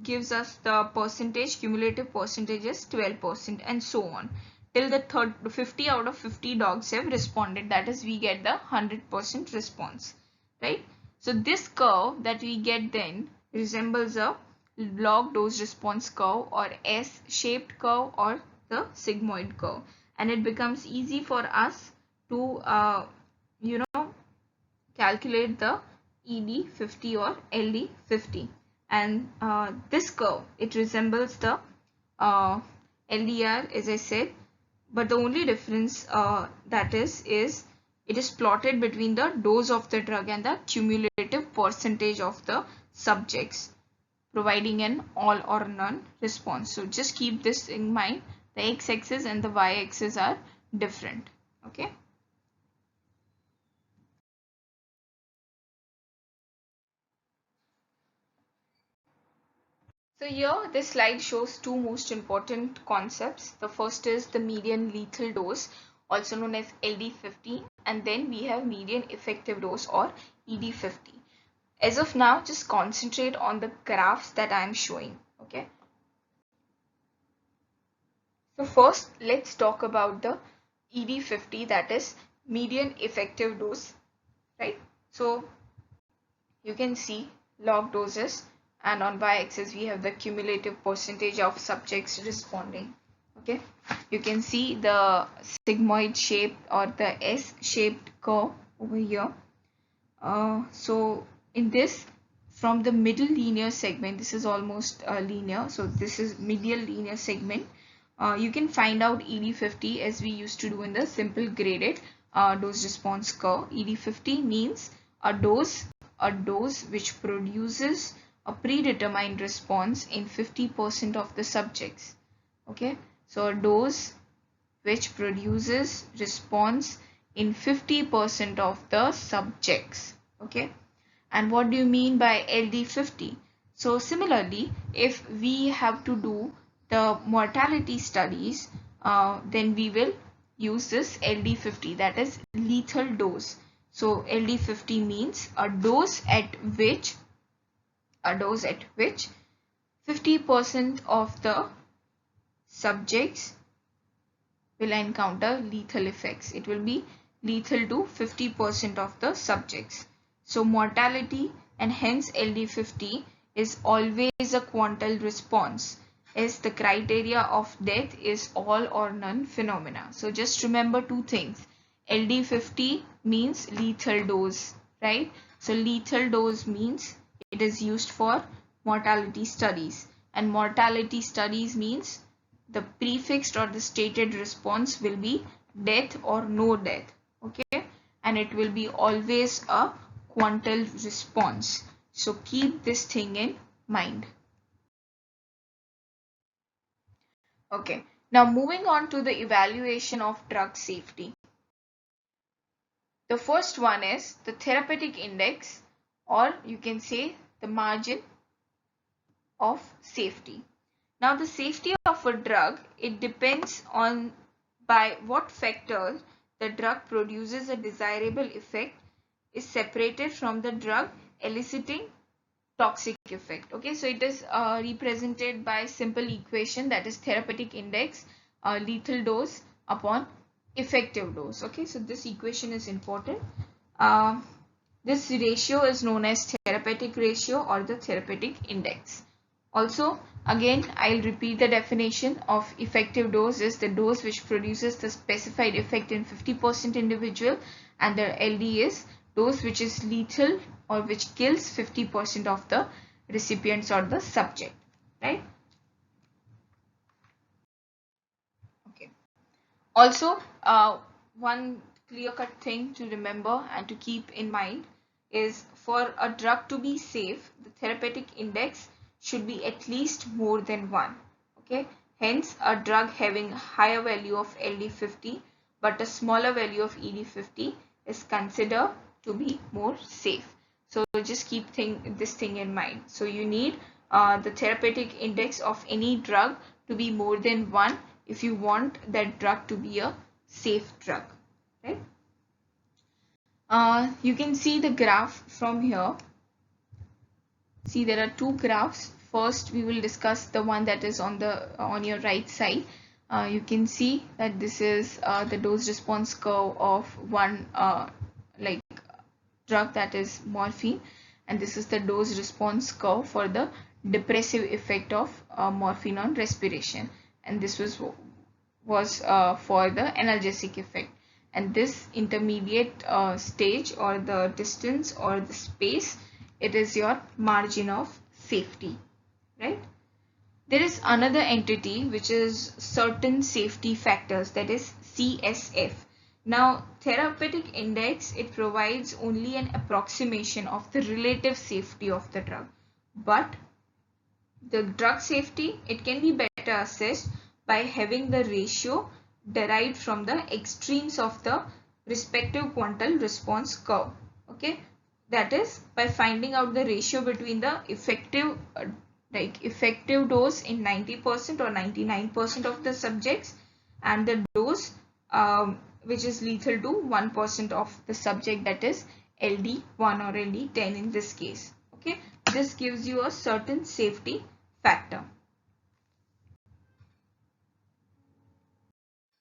gives us the percentage, cumulative percentage is 12% and so on. Till the 50 out of 50 dogs have responded, that is we get the 100% response, right? So this curve that we get then resembles a log dose response curve or S-shaped curve or the sigmoid curve, and it becomes easy for us to calculate the ED50 or LD50. And this curve, it resembles the LDR, as I said, but the only difference that is it is plotted between the dose of the drug and the cumulative percentage of the subjects, providing an all or none response. So just keep this in mind. The x-axis and the y-axis are different. Okay. So here this slide shows two most important concepts. The first is the median lethal dose, also known as LD50, and then we have median effective dose or ED50. As of now, just concentrate on the graphs that I am showing. Okay. So first, let's talk about the ED50, that is median effective dose, right? So you can see log doses, and on y-axis we have the cumulative percentage of subjects responding. Okay, you can see the sigmoid shape or the S-shaped curve over here. So in this, from the middle linear segment, this is almost linear, so this is medial linear segment. You can find out ED50 as we used to do in the simple graded dose response curve. ED50 means a dose which produces a predetermined response in 50% of the subjects. Okay, so a dose which produces response in 50% of the subjects. Okay, and what do you mean by LD50? So similarly, if we have to do the mortality studies, then we will use this LD50, that is lethal dose. So LD50 means a dose at which a dose at which 50% of the subjects will encounter lethal effects. It will be lethal to 50% of the subjects. So mortality and hence LD50 is always a quantal response, as the criteria of death is all or none phenomena. So just remember two things. LD50 means lethal dose, right? So lethal dose means it is used for mortality studies, and mortality studies means the prefixed or the stated response will be death or no death, okay, and it will be always a quantal response. So keep this thing in mind. Okay, now moving on to the evaluation of drug safety. The first one is the therapeutic index, or you can say the margin of safety. Now the safety of a drug, it depends on by what factors the drug produces a desirable effect is separated from the drug eliciting toxic effect. Okay, so it is represented by simple equation, that is therapeutic index, lethal dose upon effective dose. Okay, so this equation is important. This ratio is known as therapeutic ratio or the therapeutic index. Also, again, I'll repeat the definition of effective dose is the dose which produces the specified effect in 50% individual, and the LD is dose which is lethal or which kills 50% of the recipients or the subject, right? Okay. Also, one clear-cut thing to remember and to keep in mind is for a drug to be safe, the therapeutic index should be at least more than 1. Okay, hence a drug having higher value of LD50 but a smaller value of ED50 is considered to be more safe. So just keep this thing in mind. So you need the therapeutic index of any drug to be more than 1 if you want that drug to be a safe drug, right? You can see the graph from here. See, there are two graphs. First, we will discuss the one that is on your right side. You can see that this is the dose response curve of one like drug, that is morphine, and this is the dose response curve for the depressive effect of morphine on respiration, and this was for the analgesic effect, and this intermediate stage or the distance or the space, it is your margin of safety, right? There is another entity which is certain safety factors, that is CSF. Now therapeutic index, it provides only an approximation of the relative safety of the drug, but the drug safety, it can be better assessed by having the ratio derived from the extremes of the respective quantal response curve. Okay, that is by finding out the ratio between the effective dose in 90% or 99% of the subjects and the dose which is lethal to 1% of the subject, that is LD1 or LD10 in this case. Okay, this gives you a certain safety factor.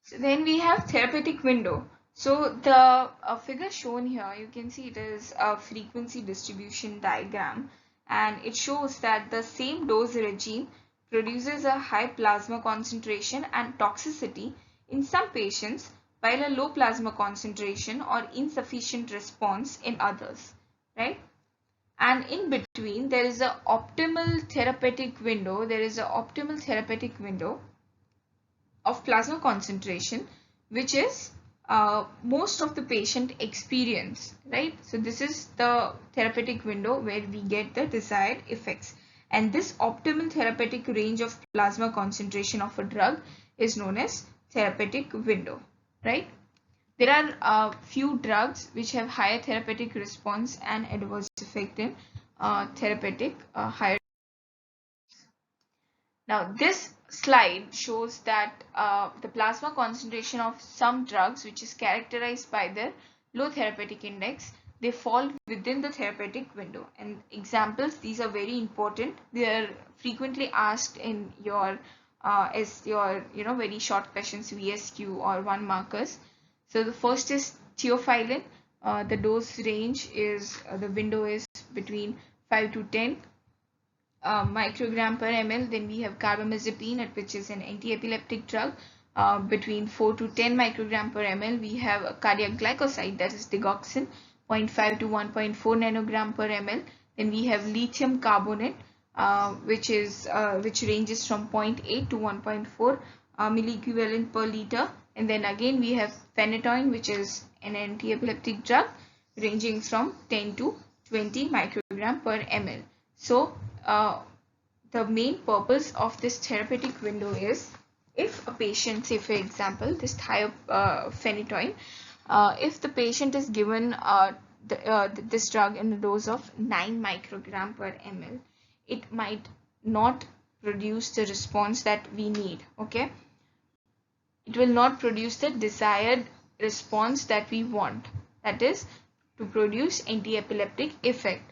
So then we have therapeutic window. So the figure shown here, you can see it is a frequency distribution diagram, and it shows that the same dose regime produces a high plasma concentration and toxicity in some patients, while a low plasma concentration or insufficient response in others, right? And in between there is an optimal therapeutic window. There is an optimal therapeutic window of plasma concentration, which is most of the patient experience, right? So this is the therapeutic window where we get the desired effects, and this optimal therapeutic range of plasma concentration of a drug is known as therapeutic window, right? There are a few drugs which have higher therapeutic response and adverse effect in therapeutic higher. Now this slide shows that the plasma concentration of some drugs which is characterized by their low therapeutic index, they fall within the therapeutic window. And examples, these are very important. They are frequently asked in your as your very short questions, VSQ or 1 markers. So the first is theophylline. The dose range is the window is between 5 to 10 microgram per ml. Then we have carbamazepine, which is an anti-epileptic drug, between 4 to 10 microgram per ml. We have a cardiac glycoside, that is digoxin, zero point 0.5 to 1.4 nanogram per ml. Then we have lithium carbonate, which ranges from 0.8 to 1.4 milliequivalent per liter. And then again we have phenytoin, which is an anti-epileptic drug, ranging from 10 to 20 microgram per ml. So the main purpose of this therapeutic window is, if a patient, say for example this thiophenytoin, if the patient is given this drug in a dose of 9 microgram per ml, it might not produce the response that we need. Okay, it will not produce the desired response that we want, that is to produce anti-epileptic effect.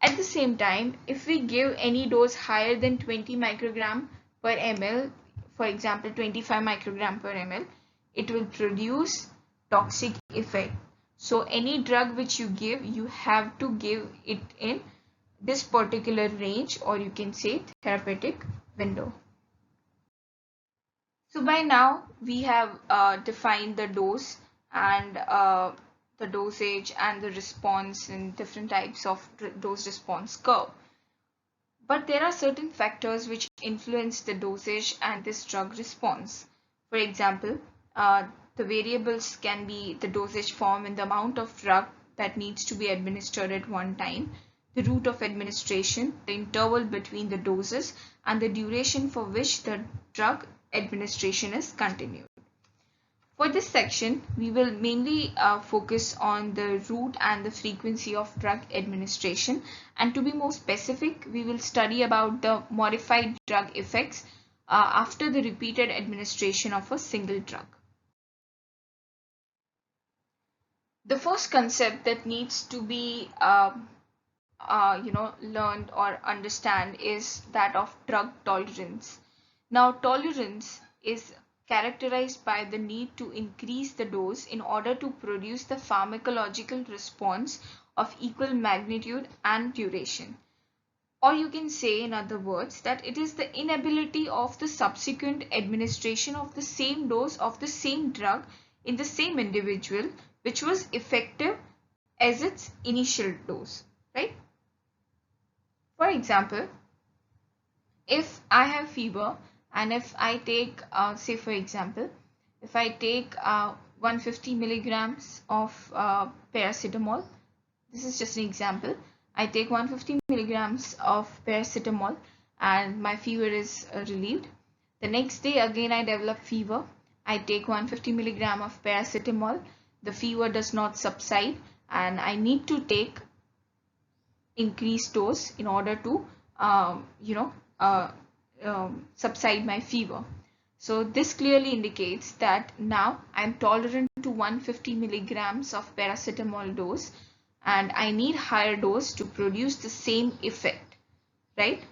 At the same time, if we give any dose higher than 20 microgram per ml, for example 25 microgram per ml, it will produce toxic effect. So any drug which you give, you have to give it in this particular range, or you can say therapeutic window. So by now we have defined the dose and the dosage and the response in different types of dose response curve. But there are certain factors which influence the dosage and this drug response. For example, the variables can be the dosage form and the amount of drug that needs to be administered at one time, the route of administration, the interval between the doses, and the duration for which the drug administration is continued. For this section, we will mainly focus on the route and the frequency of drug administration, and to be more specific, we will study about the modified drug effects after the repeated administration of a single drug. The first concept that needs to be learned or understand is that of drug tolerance. Now, tolerance is characterized by the need to increase the dose in order to produce the pharmacological response of equal magnitude and duration. Or you can say, in other words, that it is the inability of the subsequent administration of the same dose of the same drug in the same individual which was effective as its initial dose, right? For example, if I have fever and if I take, say for example, if I take 150 milligrams of paracetamol, this is just an example. I take 150 milligrams of paracetamol and my fever is relieved. The next day again I develop fever. I take 150 milligram of paracetamol. The fever does not subside and I need to take increased dose in order to subside my fever. So this clearly indicates that now I'm tolerant to 150 milligrams of paracetamol dose and I need higher dose to produce the same effect, right?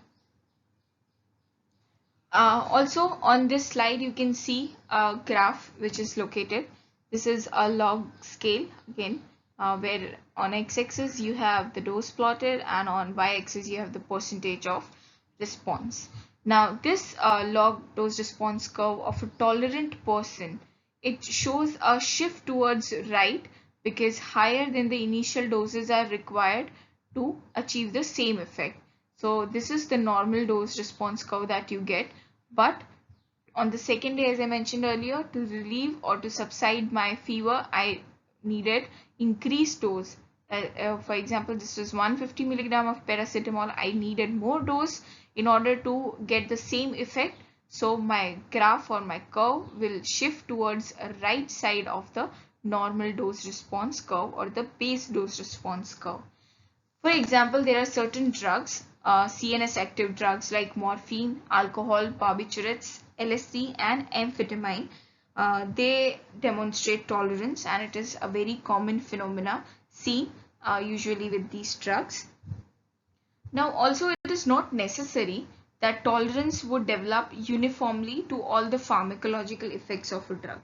Also on this slide you can see a graph which is located. This is a log scale again, where on x-axis you have the dose plotted and on y-axis you have the percentage of response. Now this log dose response curve of a tolerant person, it shows a shift towards right because higher than the initial doses are required to achieve the same effect. So this is the normal dose response curve that you get, but on the second day, as I mentioned earlier, to relieve or to subside my fever, I needed increased dose. For example, this was 150 milligram of paracetamol. I needed more dose in order to get the same effect. So my graph or my curve will shift towards a right side of the normal dose response curve or the base dose response curve. For example, there are certain drugs, CNS active drugs like morphine, alcohol, barbiturates, LSD and amphetamine. They demonstrate tolerance and it is a very common phenomena seen usually with these drugs. Now also it is not necessary that tolerance would develop uniformly to all the pharmacological effects of a drug.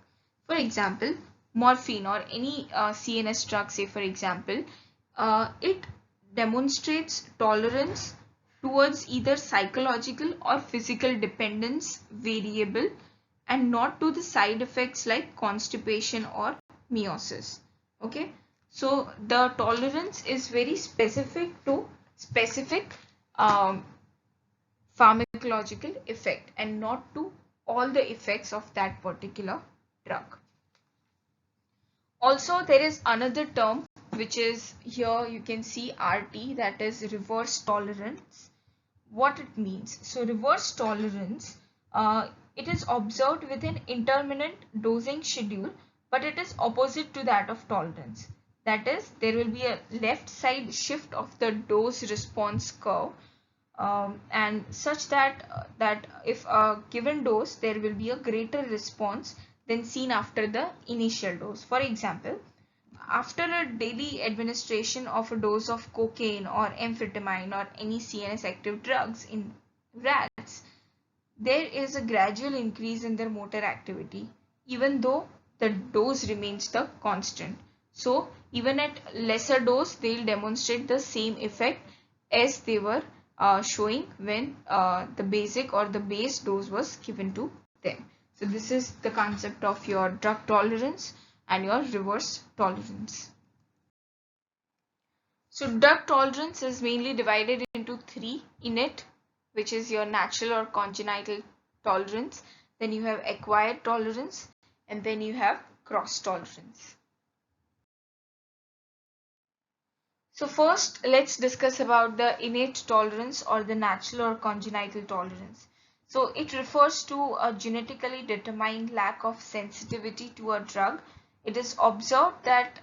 For example, morphine or any CNS drug, say for example, it demonstrates tolerance towards either psychological or physical dependence variable and not to the side effects like constipation or meiosis. Okay, so the tolerance is very specific to specific um, pharmacological effect and not to all the effects of that particular drug. Also, there is another term which is here you can see RT, that is reverse tolerance. What it means? So reverse tolerance, it is observed with an intermittent dosing schedule, but it is opposite to that of tolerance. That is, there will be a left side shift of the dose response curve, and such that if a given dose, there will be a greater response than seen after the initial dose. For example, after a daily administration of a dose of cocaine or amphetamine or any CNS active drugs in rats, there is a gradual increase in their motor activity, even though the dose remains the constant. So even at lesser dose, they will demonstrate the same effect as they were showing when the basic or the base dose was given to them. So this is the concept of your drug tolerance and your reverse tolerance. So drug tolerance is mainly divided into three: innate, which is your natural or congenital tolerance, then you have acquired tolerance, and then you have cross tolerance. So first, let's discuss about the innate tolerance or the natural or congenital tolerance. So it refers to a genetically determined lack of sensitivity to a drug. It is observed that,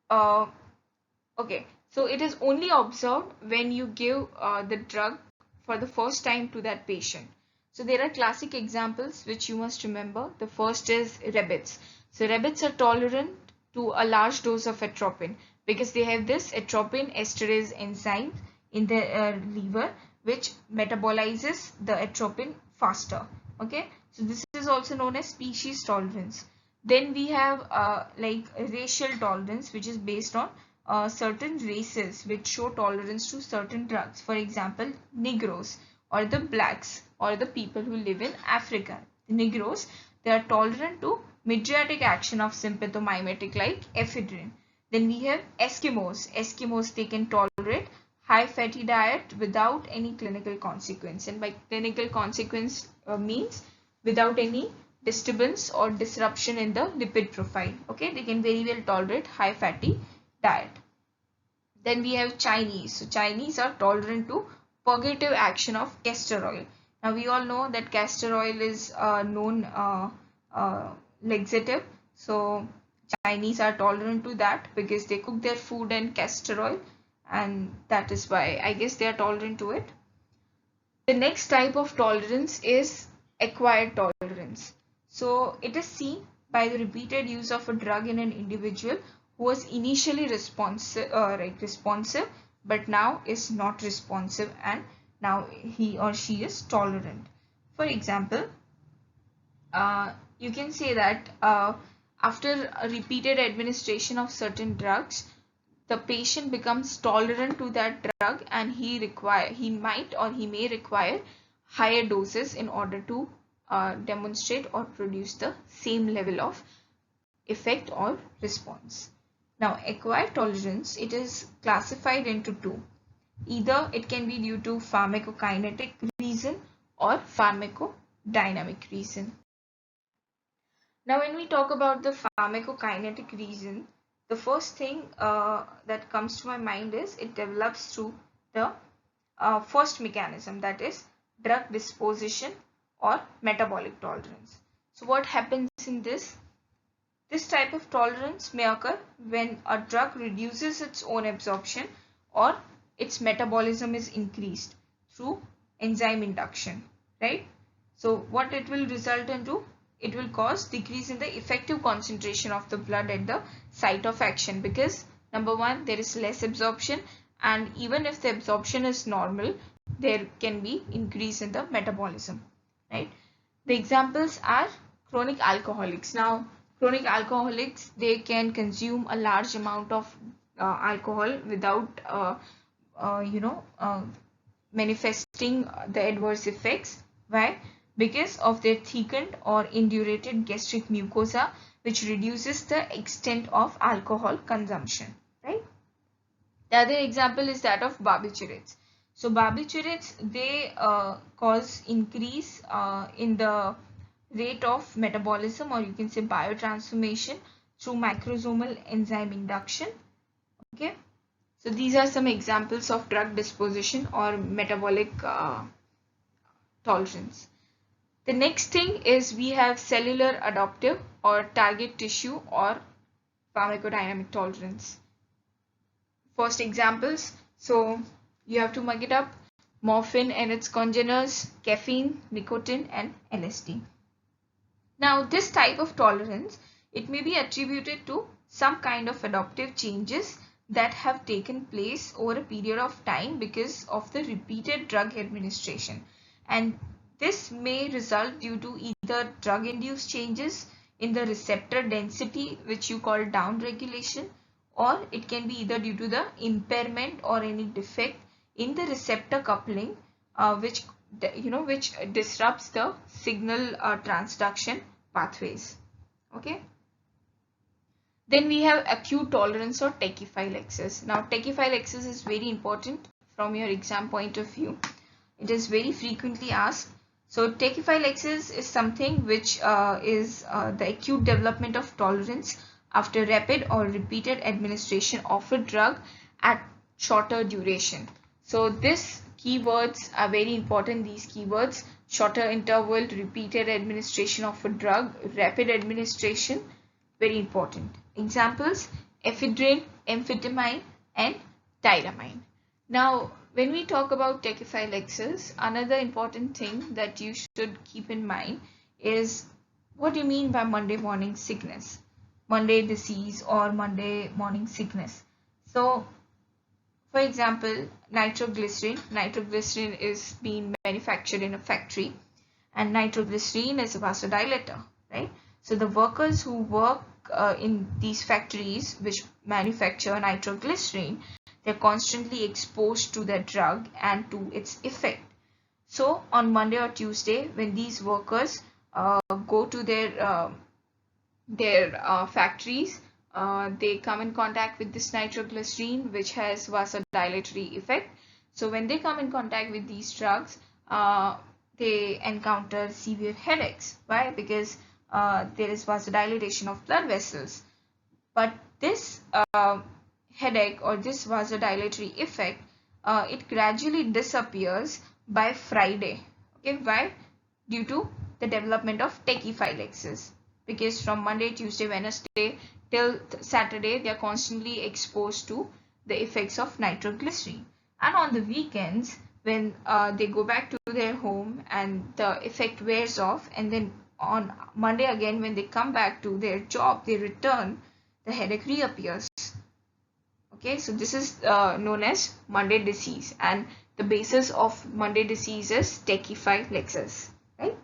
so it is only observed when you give the drug for the first time to that patient. So there are classic examples which you must remember. The first is rabbits. So rabbits are tolerant to a large dose of atropine because they have this atropine esterase enzyme in the liver which metabolizes the atropine faster. Okay, so this is also known as species tolerance. Then we have like racial tolerance, which is based on certain races which show tolerance to certain drugs. For example, Negroes or the blacks or the people who live in Africa. The Negroes, they are tolerant to mydriatic action of sympathomimetic like ephedrine. Then we have Eskimos. Eskimos, they can tolerate high fatty diet without any clinical consequence. And by clinical consequence means without any disturbance or disruption in the lipid profile. Okay, they can very well tolerate high fatty diet. Then we have Chinese. So Chinese are tolerant to purgative action of castor oil. Now we all know that castor oil is known laxative. So Chinese are tolerant to that because they cook their food in castor oil, and that is why I guess they are tolerant to it. The next type of tolerance is acquired tolerance. So it is seen by the repeated use of a drug in an individual who was initially responsive but now is not responsive and now he or she is tolerant. For example, you can say that after a repeated administration of certain drugs, the patient becomes tolerant to that drug and he might or he may require higher doses in order to demonstrate or produce the same level of effect or response. Now, acquired tolerance, it is classified into two. Either it can be due to pharmacokinetic reason or pharmacodynamic reason. Now, when we talk about the pharmacokinetic reason, the first thing that comes to my mind is it develops through the first mechanism, that is drug disposition or metabolic tolerance. So what happens in this? This type of tolerance may occur when a drug reduces its own absorption or its metabolism is increased through enzyme induction, right? So what it will result into? It will cause decrease in the effective concentration of the blood at the site of action because Number one, there is less absorption, and even if the absorption is normal, there can be increase in the metabolism, right? The examples are chronic alcoholics. Now, chronic alcoholics, they can consume a large amount of alcohol without manifesting the adverse effects. Why? Because of their thickened or indurated gastric mucosa, which reduces the extent of alcohol consumption, right? The other example is that of barbiturates. So barbiturates, they cause increase in the rate of metabolism, or you can say biotransformation, through microsomal enzyme induction. Okay, so these are some examples of drug disposition or metabolic tolerance. The next thing is we have cellular adaptive or target tissue or pharmacodynamic tolerance. First examples, so you have to mug it up: morphine and its congeners, caffeine, nicotine, and LSD. Now, this type of tolerance, it may be attributed to some kind of adaptive changes that have taken place over a period of time because of the repeated drug administration, and this may result due to either drug-induced changes in the receptor density, which you call downregulation, or it can be either due to the impairment or any defect in the receptor coupling, which disrupts the signal transduction pathways. Okay. Then we have acute tolerance or tachyphylaxis. Now, tachyphylaxis is very important from your exam point of view. It is very frequently asked. So tachyphylaxis is something which is the acute development of tolerance after rapid or repeated administration of a drug at shorter duration. So these keywords are very important. These keywords: shorter interval, repeated administration of a drug, rapid administration, very important. Examples: ephedrine, amphetamine, and tyramine. Now, when we talk about tachyphylaxis, another important thing that you should keep in mind is what do you mean by Monday morning sickness, Monday disease, or Monday morning sickness. So, for example, nitroglycerin. Nitroglycerin is being manufactured in a factory, and nitroglycerin is a vasodilator, right? So the workers who work in these factories which manufacture nitroglycerin, they're constantly exposed to the drug and to its effect. So on Monday or Tuesday, when these workers go to their factories, they come in contact with this nitroglycerin, which has vasodilatory effect. So when they come in contact with these drugs, they encounter severe headaches. Why? Because there is vasodilation of blood vessels. But this headache or this vasodilatory effect, it gradually disappears by Friday. Okay, why? Due to the development of tachyphylaxis. Because from Monday, Tuesday, Wednesday till Saturday, they are constantly exposed to the effects of nitroglycerin. And on the weekends, when they go back to their home and the effect wears off, and then on Monday again, when they come back to their job, they return, the headache reappears. Okay, so this is known as Monday disease, and the basis of Monday disease is tachyphylaxis, right?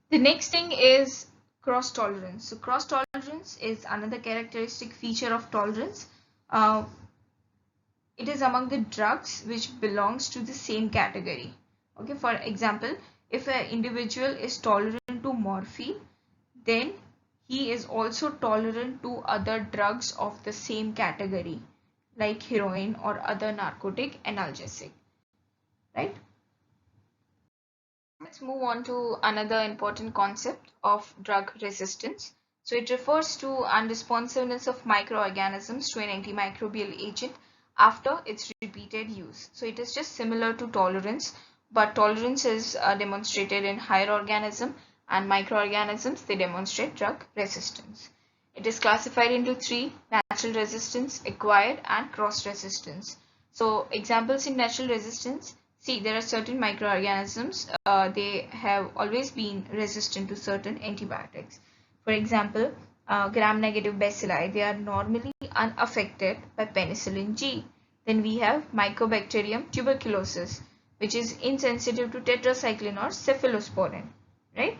The next thing is cross tolerance. So cross tolerance is another characteristic feature of tolerance. It is among the drugs which belongs to the same category. Okay, for example, if an individual is tolerant to morphine, then he is also tolerant to other drugs of the same category, like heroin or other narcotic analgesic, right? Let's move on to another important concept of drug resistance. So it refers to unresponsiveness of microorganisms to an antimicrobial agent after its repeated use. So it is just similar to tolerance, but tolerance is demonstrated in higher organism, and microorganisms, they demonstrate drug resistance. It is classified into three: natural resistance, acquired, and cross resistance. So examples in natural resistance: see, there are certain microorganisms, they have always been resistant to certain antibiotics. For example, gram-negative bacilli, they are normally unaffected by penicillin G. Then we have Mycobacterium tuberculosis, which is insensitive to tetracycline or cephalosporin, right?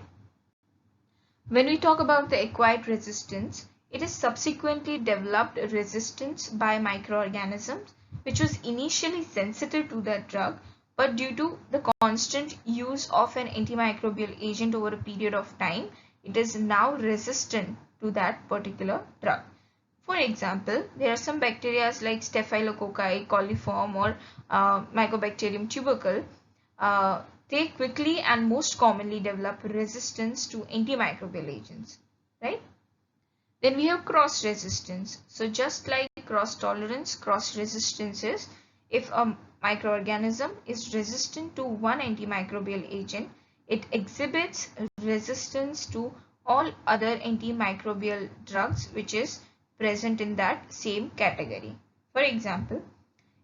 When we talk about the acquired resistance, it is subsequently developed resistance by microorganisms which was initially sensitive to that drug, but due to the constant use of an antimicrobial agent over a period of time, it is now resistant to that particular drug. For example, there are some bacteria like Staphylococci, coliform, or Mycobacterium tubercle. They quickly and most commonly develop resistance to antimicrobial agents, right? Then we have cross resistance. So just like cross tolerance, cross resistance is if a microorganism is resistant to one antimicrobial agent, it exhibits resistance to all other antimicrobial drugs which is present in that same category. For example,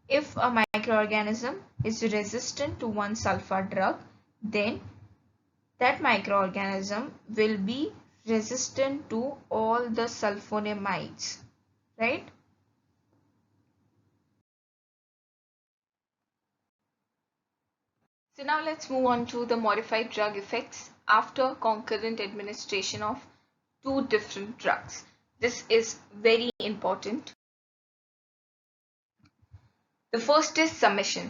if a microorganism is resistant to one sulfur drug, then that microorganism will be resistant to all the sulfonamides, right? So now let's move on to the modified drug effects after concurrent administration of two different drugs. This is very important. The first is summation.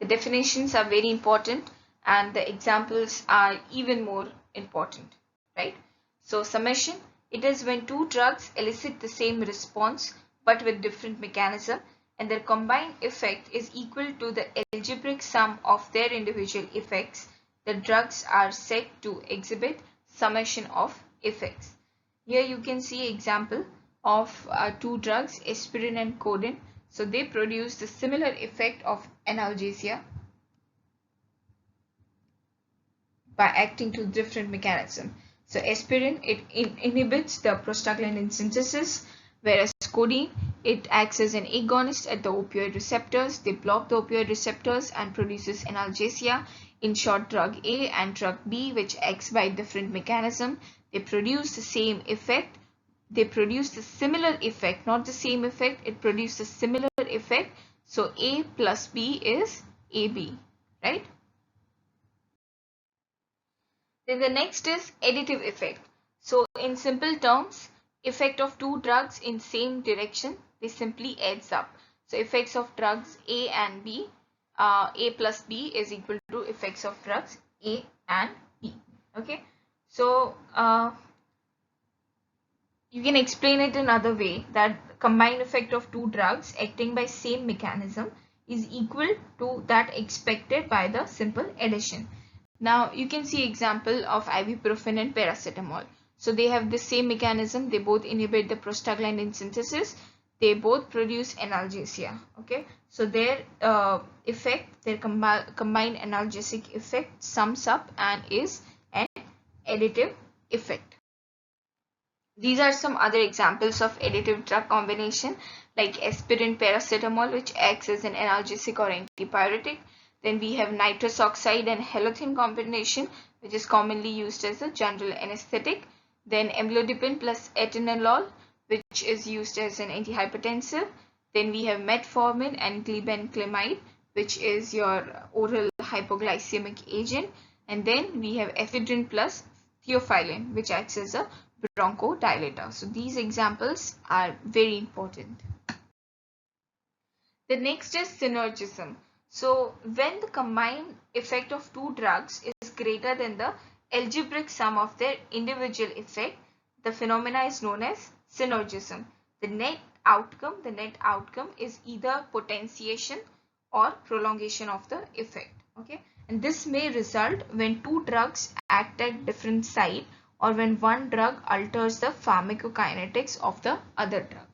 The definitions are very important and the examples are even more important, right? So summation, it is when two drugs elicit the same response but with different mechanism and their combined effect is equal to the algebraic sum of their individual effects. The drugs are said to exhibit summation of effects. Here you can see example of two drugs, aspirin and codeine. So they produce the similar effect of analgesia by acting to different mechanism. So aspirin, it inhibits the prostaglandin synthesis, whereas codeine, it acts as an agonist at the opioid receptors. They block the opioid receptors and produces analgesia. In short, drug A and drug B, which acts by different mechanism, they produce the same effect. They produce the similar effect, not the same effect, it produces a similar effect. So A plus B is AB, right? Then the next is additive effect. So in simple terms, effect of two drugs in same direction, they simply adds up. So effects of drugs A and B, A plus B is equal to effects of drugs A and B, okay? So you can explain it another way, that combined effect of two drugs acting by same mechanism is equal to that expected by the simple addition. Now you can see example of ibuprofen and paracetamol. So they have the same mechanism, they both inhibit the prostaglandin synthesis, they both produce analgesia, okay? So their effect, their combined analgesic effect sums up and is an additive effect. These are some other examples of additive drug combination like aspirin paracetamol, which acts as an analgesic or antipyretic. Then we have nitrous oxide and halothane combination, which is commonly used as a general anesthetic. Then amlodipine plus atenolol, which is used as an antihypertensive. Then we have metformin and glibenclamide, which is your oral hypoglycemic agent. And then we have ephedrine plus theophylline, which acts as a bronchodilator. So these examples are very important. The next is synergism. So when the combined effect of two drugs is greater than the algebraic sum of their individual effect, the phenomena is known as synergism. The net outcome is either potentiation or prolongation of the effect, okay? And this may result when two drugs act at different site or when one drug alters the pharmacokinetics of the other drug.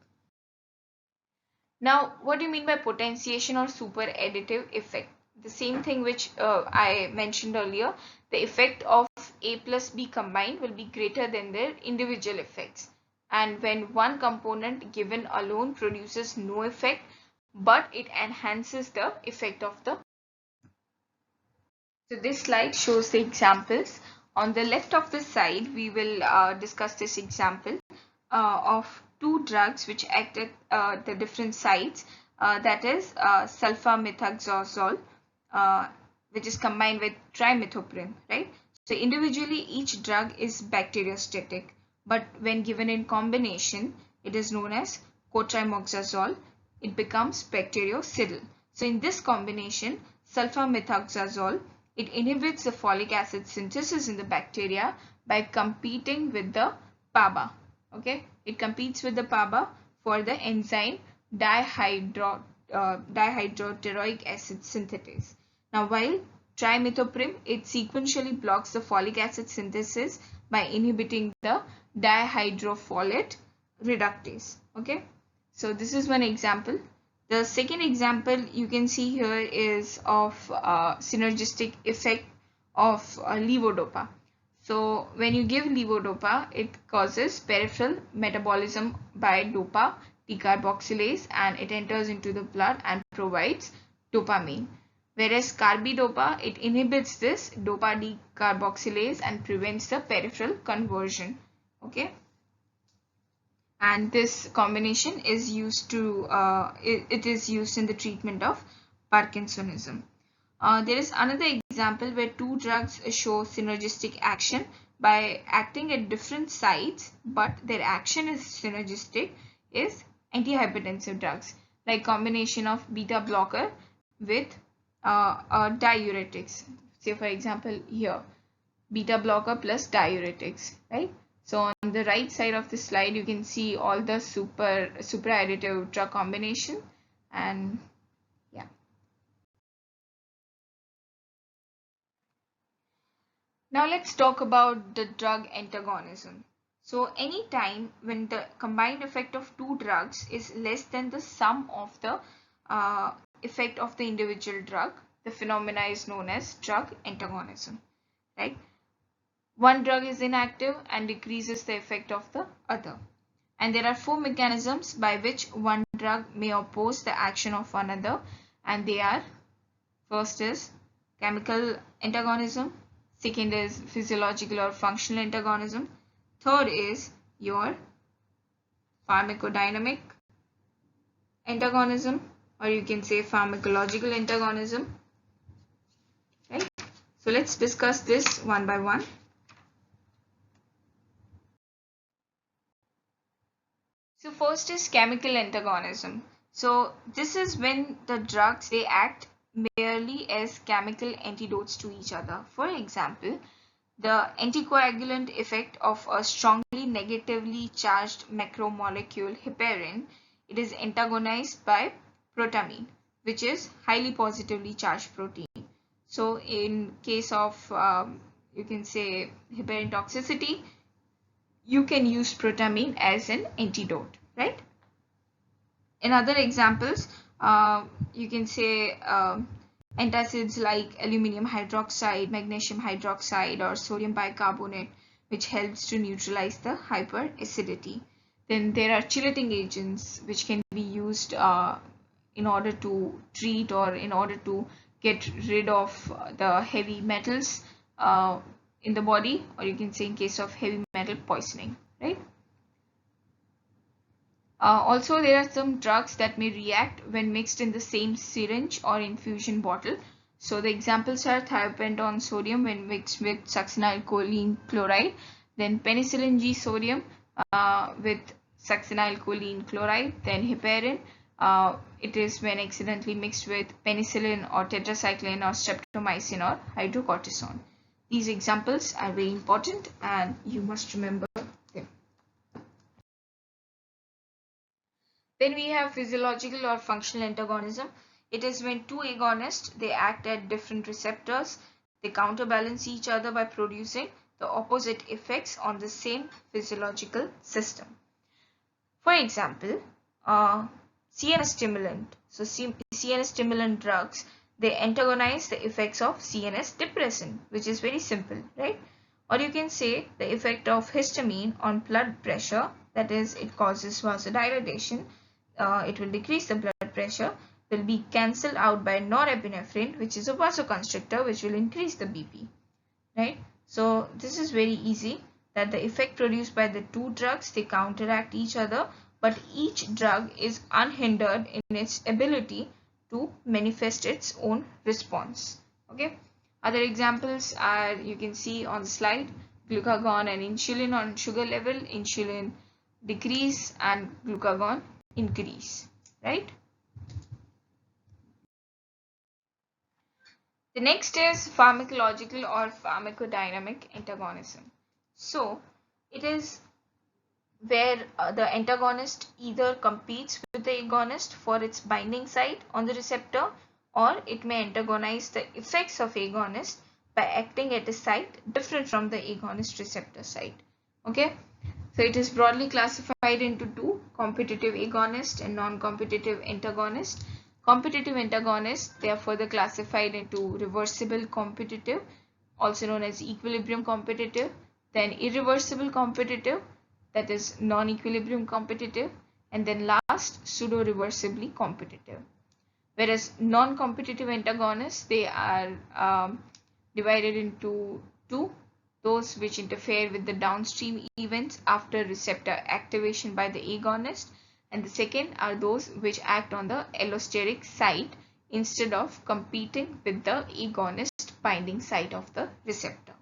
Now, what do you mean by potentiation or super additive effect? The same thing which I mentioned earlier, the effect of A plus B combined will be greater than their individual effects. And when one component given alone produces no effect, but it enhances the effect of the. So this slide shows the examples. On the left of the side, we will discuss this example. of two drugs which act at the different sites, that is sulfamethoxazole, which is combined with trimethoprim, right? So individually each drug is bacteriostatic, but when given in combination, it is known as cotrimoxazole. It becomes bactericidal. So in this combination, sulfamethoxazole, it inhibits the folic acid synthesis in the bacteria by competing with the PABA. Okay, it competes with the PABA for the enzyme dihydroteroic acid synthetase. Now, while trimethoprim, it sequentially blocks the folic acid synthesis by inhibiting the dihydrofolate reductase. Okay, so this is one example. The second example you can see here is of synergistic effect of levodopa. So when you give levodopa, it causes peripheral metabolism by dopa decarboxylase, and it enters into the blood and provides dopamine. Whereas carbidopa, it inhibits this dopa decarboxylase and prevents the peripheral conversion. Okay, and this combination is used to it is used in the treatment of Parkinsonism. There is another example where two drugs show synergistic action by acting at different sites, but their action is synergistic, is antihypertensive drugs like combination of beta blocker with diuretics. Say for example here, beta blocker plus diuretics, right? So on the right side of the slide, you can see all the super-additive drug combination, and yeah. Now let's talk about the drug antagonism. So anytime when the combined effect of two drugs is less than the sum of the effect of the individual drug, the phenomena is known as drug antagonism, right? One drug is inactive and decreases the effect of the other. And there are four mechanisms by which one drug may oppose the action of another, and they are: first is chemical antagonism, second is physiological or functional antagonism, third is your pharmacodynamic antagonism, or you can say pharmacological antagonism, right? So let's discuss this one by one. So first is chemical antagonism. So this is when the drugs, they act merely as chemical antidotes to each other. For example, the anticoagulant effect of a strongly negatively charged macromolecule heparin, it is antagonized by protamine, which is highly positively charged protein. So in case of you can say heparin toxicity, you can use protamine as an antidote, right? In other examples, you can say antacids like aluminum hydroxide, magnesium hydroxide, or sodium bicarbonate, which helps to neutralize the hyperacidity. Then there are chelating agents which can be used in order to treat or in order to get rid of the heavy metals in the body, or you can say in case of heavy metal poisoning, right? Also, there are some drugs that may react when mixed in the same syringe or infusion bottle. So the examples are thiopental sodium when mixed with succinylcholine chloride, then penicillin G sodium with succinylcholine chloride, then heparin. It is when accidentally mixed with penicillin or tetracycline or streptomycin or hydrocortisone. These examples are very important and you must remember them. Then we have physiological or functional antagonism. It is when two agonists, they act at different receptors. They counterbalance each other by producing the opposite effects on the same physiological system. For example, CNS stimulant. So CNS stimulant drugs, they antagonize the effects of CNS depressant, which is very simple, right? Or you can say the effect of histamine on blood pressure, that is, it causes vasodilatation. It will decrease the blood pressure, will be cancelled out by norepinephrine, which is a vasoconstrictor, which will increase the BP, right? So this is very easy. that the effect produced by the two drugs, they counteract each other, but each drug is unhindered in its ability to manifest its own response. Okay. Other examples are, you can see on the slide, glucagon and insulin on sugar level, insulin decrease and glucagon increase, right? The next is pharmacological or pharmacodynamic antagonism. So it is where the antagonist either competes with the agonist for its binding site on the receptor, or it may antagonize the effects of agonist by acting at a site different from the agonist receptor site. Okay, so it is broadly classified into two: competitive agonist and non-competitive antagonist. Competitive antagonists, they are further classified into reversible competitive, also known as equilibrium competitive, then irreversible competitive, that is non-equilibrium competitive, and then last, pseudo-reversibly competitive. Whereas non-competitive antagonists, they are divided into two: those which interfere with the downstream events after receptor activation by the agonist, and the second are those which act on the allosteric site instead of competing with the agonist binding site of the receptor.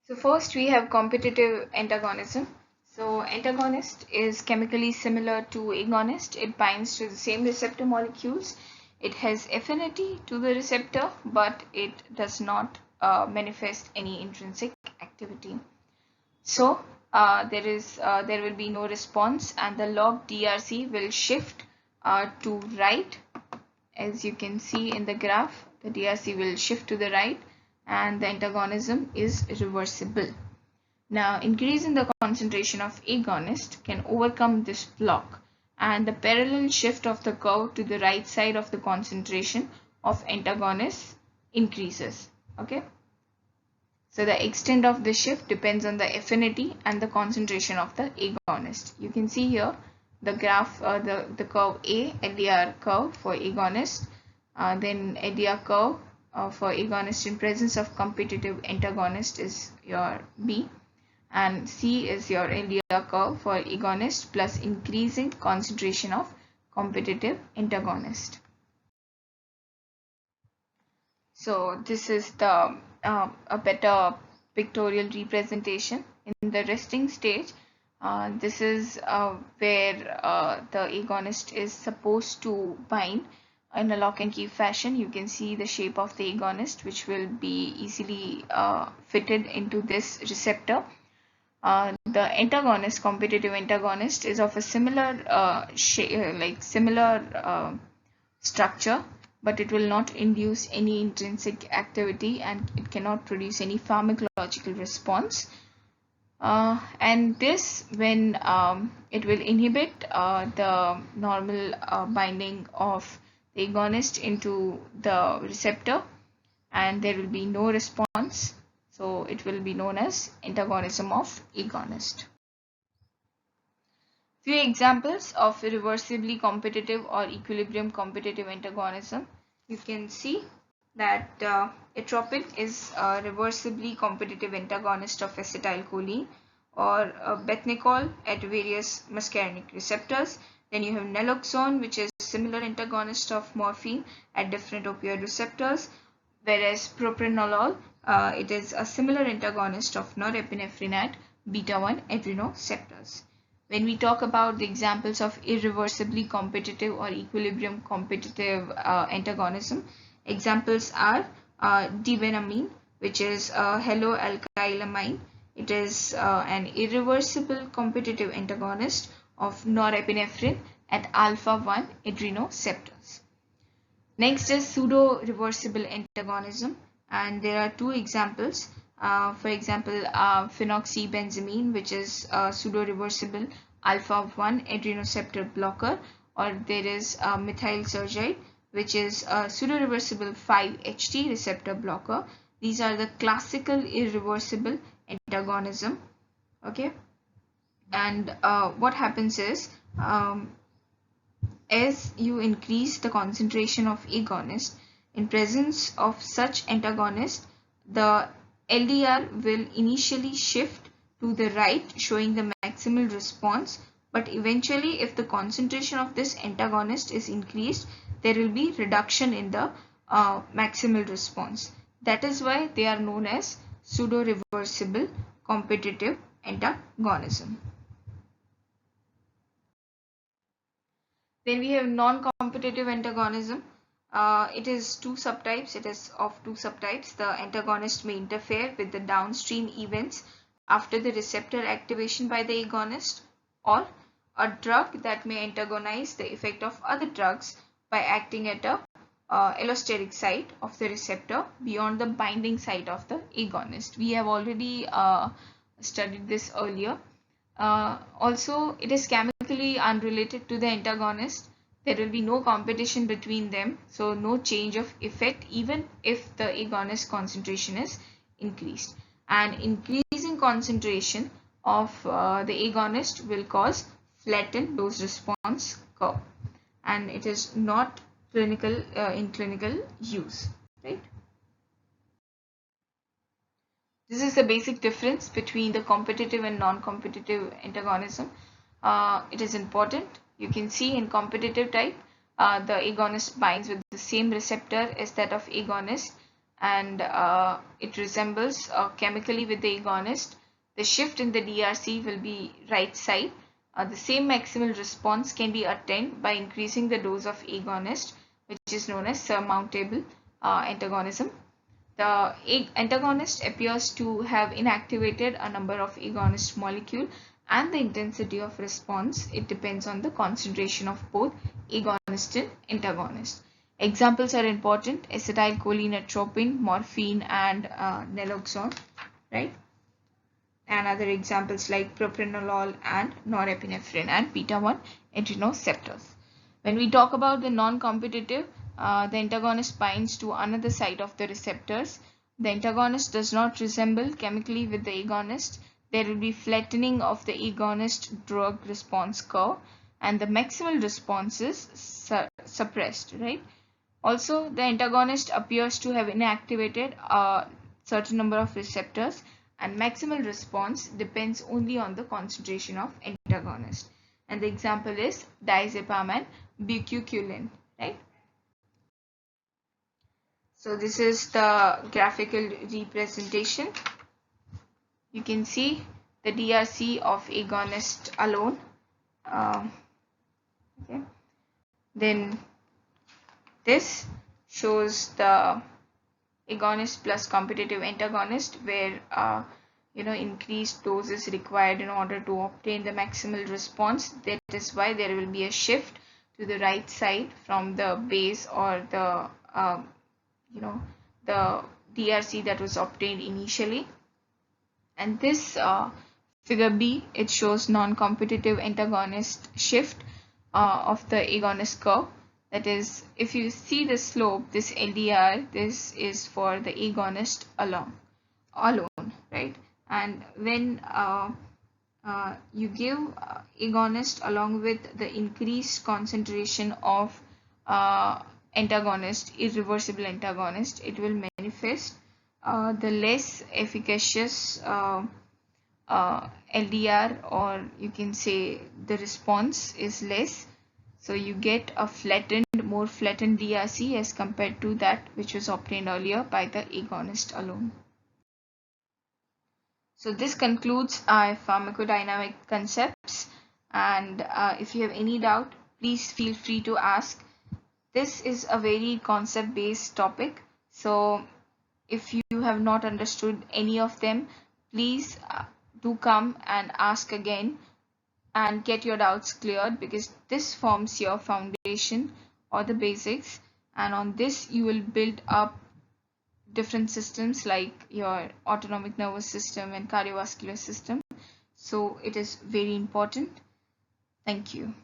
So first we have competitive antagonism. So antagonist is chemically similar to agonist. It binds to the same receptor molecules. It has affinity to the receptor, but it does not manifest any intrinsic activity. So there will be no response, and the log DRC will shift to right. As you can see in the graph, the DRC will shift to the right and the antagonism is reversible. Now, increase in the concentration of agonist can overcome this block, and the parallel shift of the curve to the right side of the concentration of antagonist increases. Okay. So the extent of the shift depends on the affinity and the concentration of the agonist. You can see here the graph, the curve A, LDR curve for agonist, then LDR curve for agonist in presence of competitive antagonist is your B, and C is your LDR curve for agonist plus increasing concentration of competitive antagonist. So this is the a better pictorial representation. In the resting stage, this is where the agonist is supposed to bind in a lock and key fashion. You can see the shape of the agonist, which will be easily fitted into this receptor. The antagonist, competitive antagonist, is of a similar structure, but it will not induce any intrinsic activity and it cannot produce any pharmacological response. And this, when it will inhibit the normal binding of the agonist into the receptor, and there will be no response. So it will be known as antagonism of agonist. Few examples of reversibly competitive or equilibrium competitive antagonism. You can see that atropine is a reversibly competitive antagonist of acetylcholine, or bethnicol at various muscarinic receptors. Then you have naloxone, which is similar antagonist of morphine at different opioid receptors, whereas propranolol, it is a similar antagonist of norepinephrine at beta-1 adrenoceptors. When we talk about the examples of irreversibly competitive or equilibrium competitive antagonism, examples are dibenamine, which is a haloalkylamine. It is an irreversible competitive antagonist of norepinephrine at alpha-1 adrenoceptors. Next is pseudo-reversible antagonism, and there are two examples. For example, phenoxybenzamine, which is a pseudo-reversible alpha-1 adrenoceptor blocker, or there is methylsergide, which is a pseudo-reversible 5-HT receptor blocker. These are the classical irreversible antagonism. Okay, and what happens is, as you increase the concentration of agonist, in presence of such antagonist, the LDR will initially shift to the right, showing the maximal response, but eventually if the concentration of this antagonist is increased, there will be reduction in the maximal response. That is why they are known as pseudo-reversible competitive antagonism. Then we have non-competitive antagonism. It is two subtypes. It is of two subtypes. The antagonist may interfere with the downstream events after the receptor activation by the agonist, or a drug that may antagonize the effect of other drugs by acting at a allosteric site of the receptor beyond the binding site of the agonist. We have already studied this earlier. Also, it is chemically unrelated to the antagonist. There will be no competition between them, so no change of effect even if the agonist concentration is increased. And increasing concentration of the agonist will cause flattened dose response curve, and it is not clinical in clinical use, right? This is the basic difference between the competitive and non-competitive antagonism. It is important. You can see in competitive type, the agonist binds with the same receptor as that of agonist, and it resembles chemically with the agonist. The shift in the DRC will be right side. The same maximal response can be attained by increasing the dose of agonist, which is known as surmountable antagonism. The antagonist appears to have inactivated a number of agonist molecule, and the intensity of response, it depends on the concentration of both agonist and antagonist. Examples are important: acetylcholine, atropine, morphine, and naloxone, right? And other examples like propranolol and norepinephrine and beta-1 adrenoceptors. When we talk about the non-competitive, the antagonist binds to another site of the receptors. The antagonist does not resemble chemically with the agonist. There will be flattening of the agonist drug response curve, and the maximal response is suppressed, right? Also, the antagonist appears to have inactivated a certain number of receptors, and maximal response depends only on the concentration of antagonist. And the example is diazepam and butyquilin, right? So this is the graphical representation. You can see the DRC of agonist alone. Okay. Then this shows the agonist plus competitive antagonist, where increased dose is required in order to obtain the maximal response. That is why there will be a shift to the right side from the base or the the DRC that was obtained initially. And this figure B, it shows non-competitive antagonist shift of the agonist curve. That is, if you see the slope, this LDR, this is for the agonist alone, right? And when you give agonist along with the increased concentration of antagonist, irreversible antagonist, it will manifest the less efficacious LDR, or you can say the response is less. So you get a more flattened DRC as compared to that which was obtained earlier by the agonist alone. So this concludes our pharmacodynamic concepts, and if you have any doubt, please feel free to ask. This is a very concept-based topic, so if you have not understood any of them, please do come and ask again and get your doubts cleared, because this forms your foundation or the basics, and on this you will build up different systems like your autonomic nervous system and cardiovascular system. So it is very important. Thank you.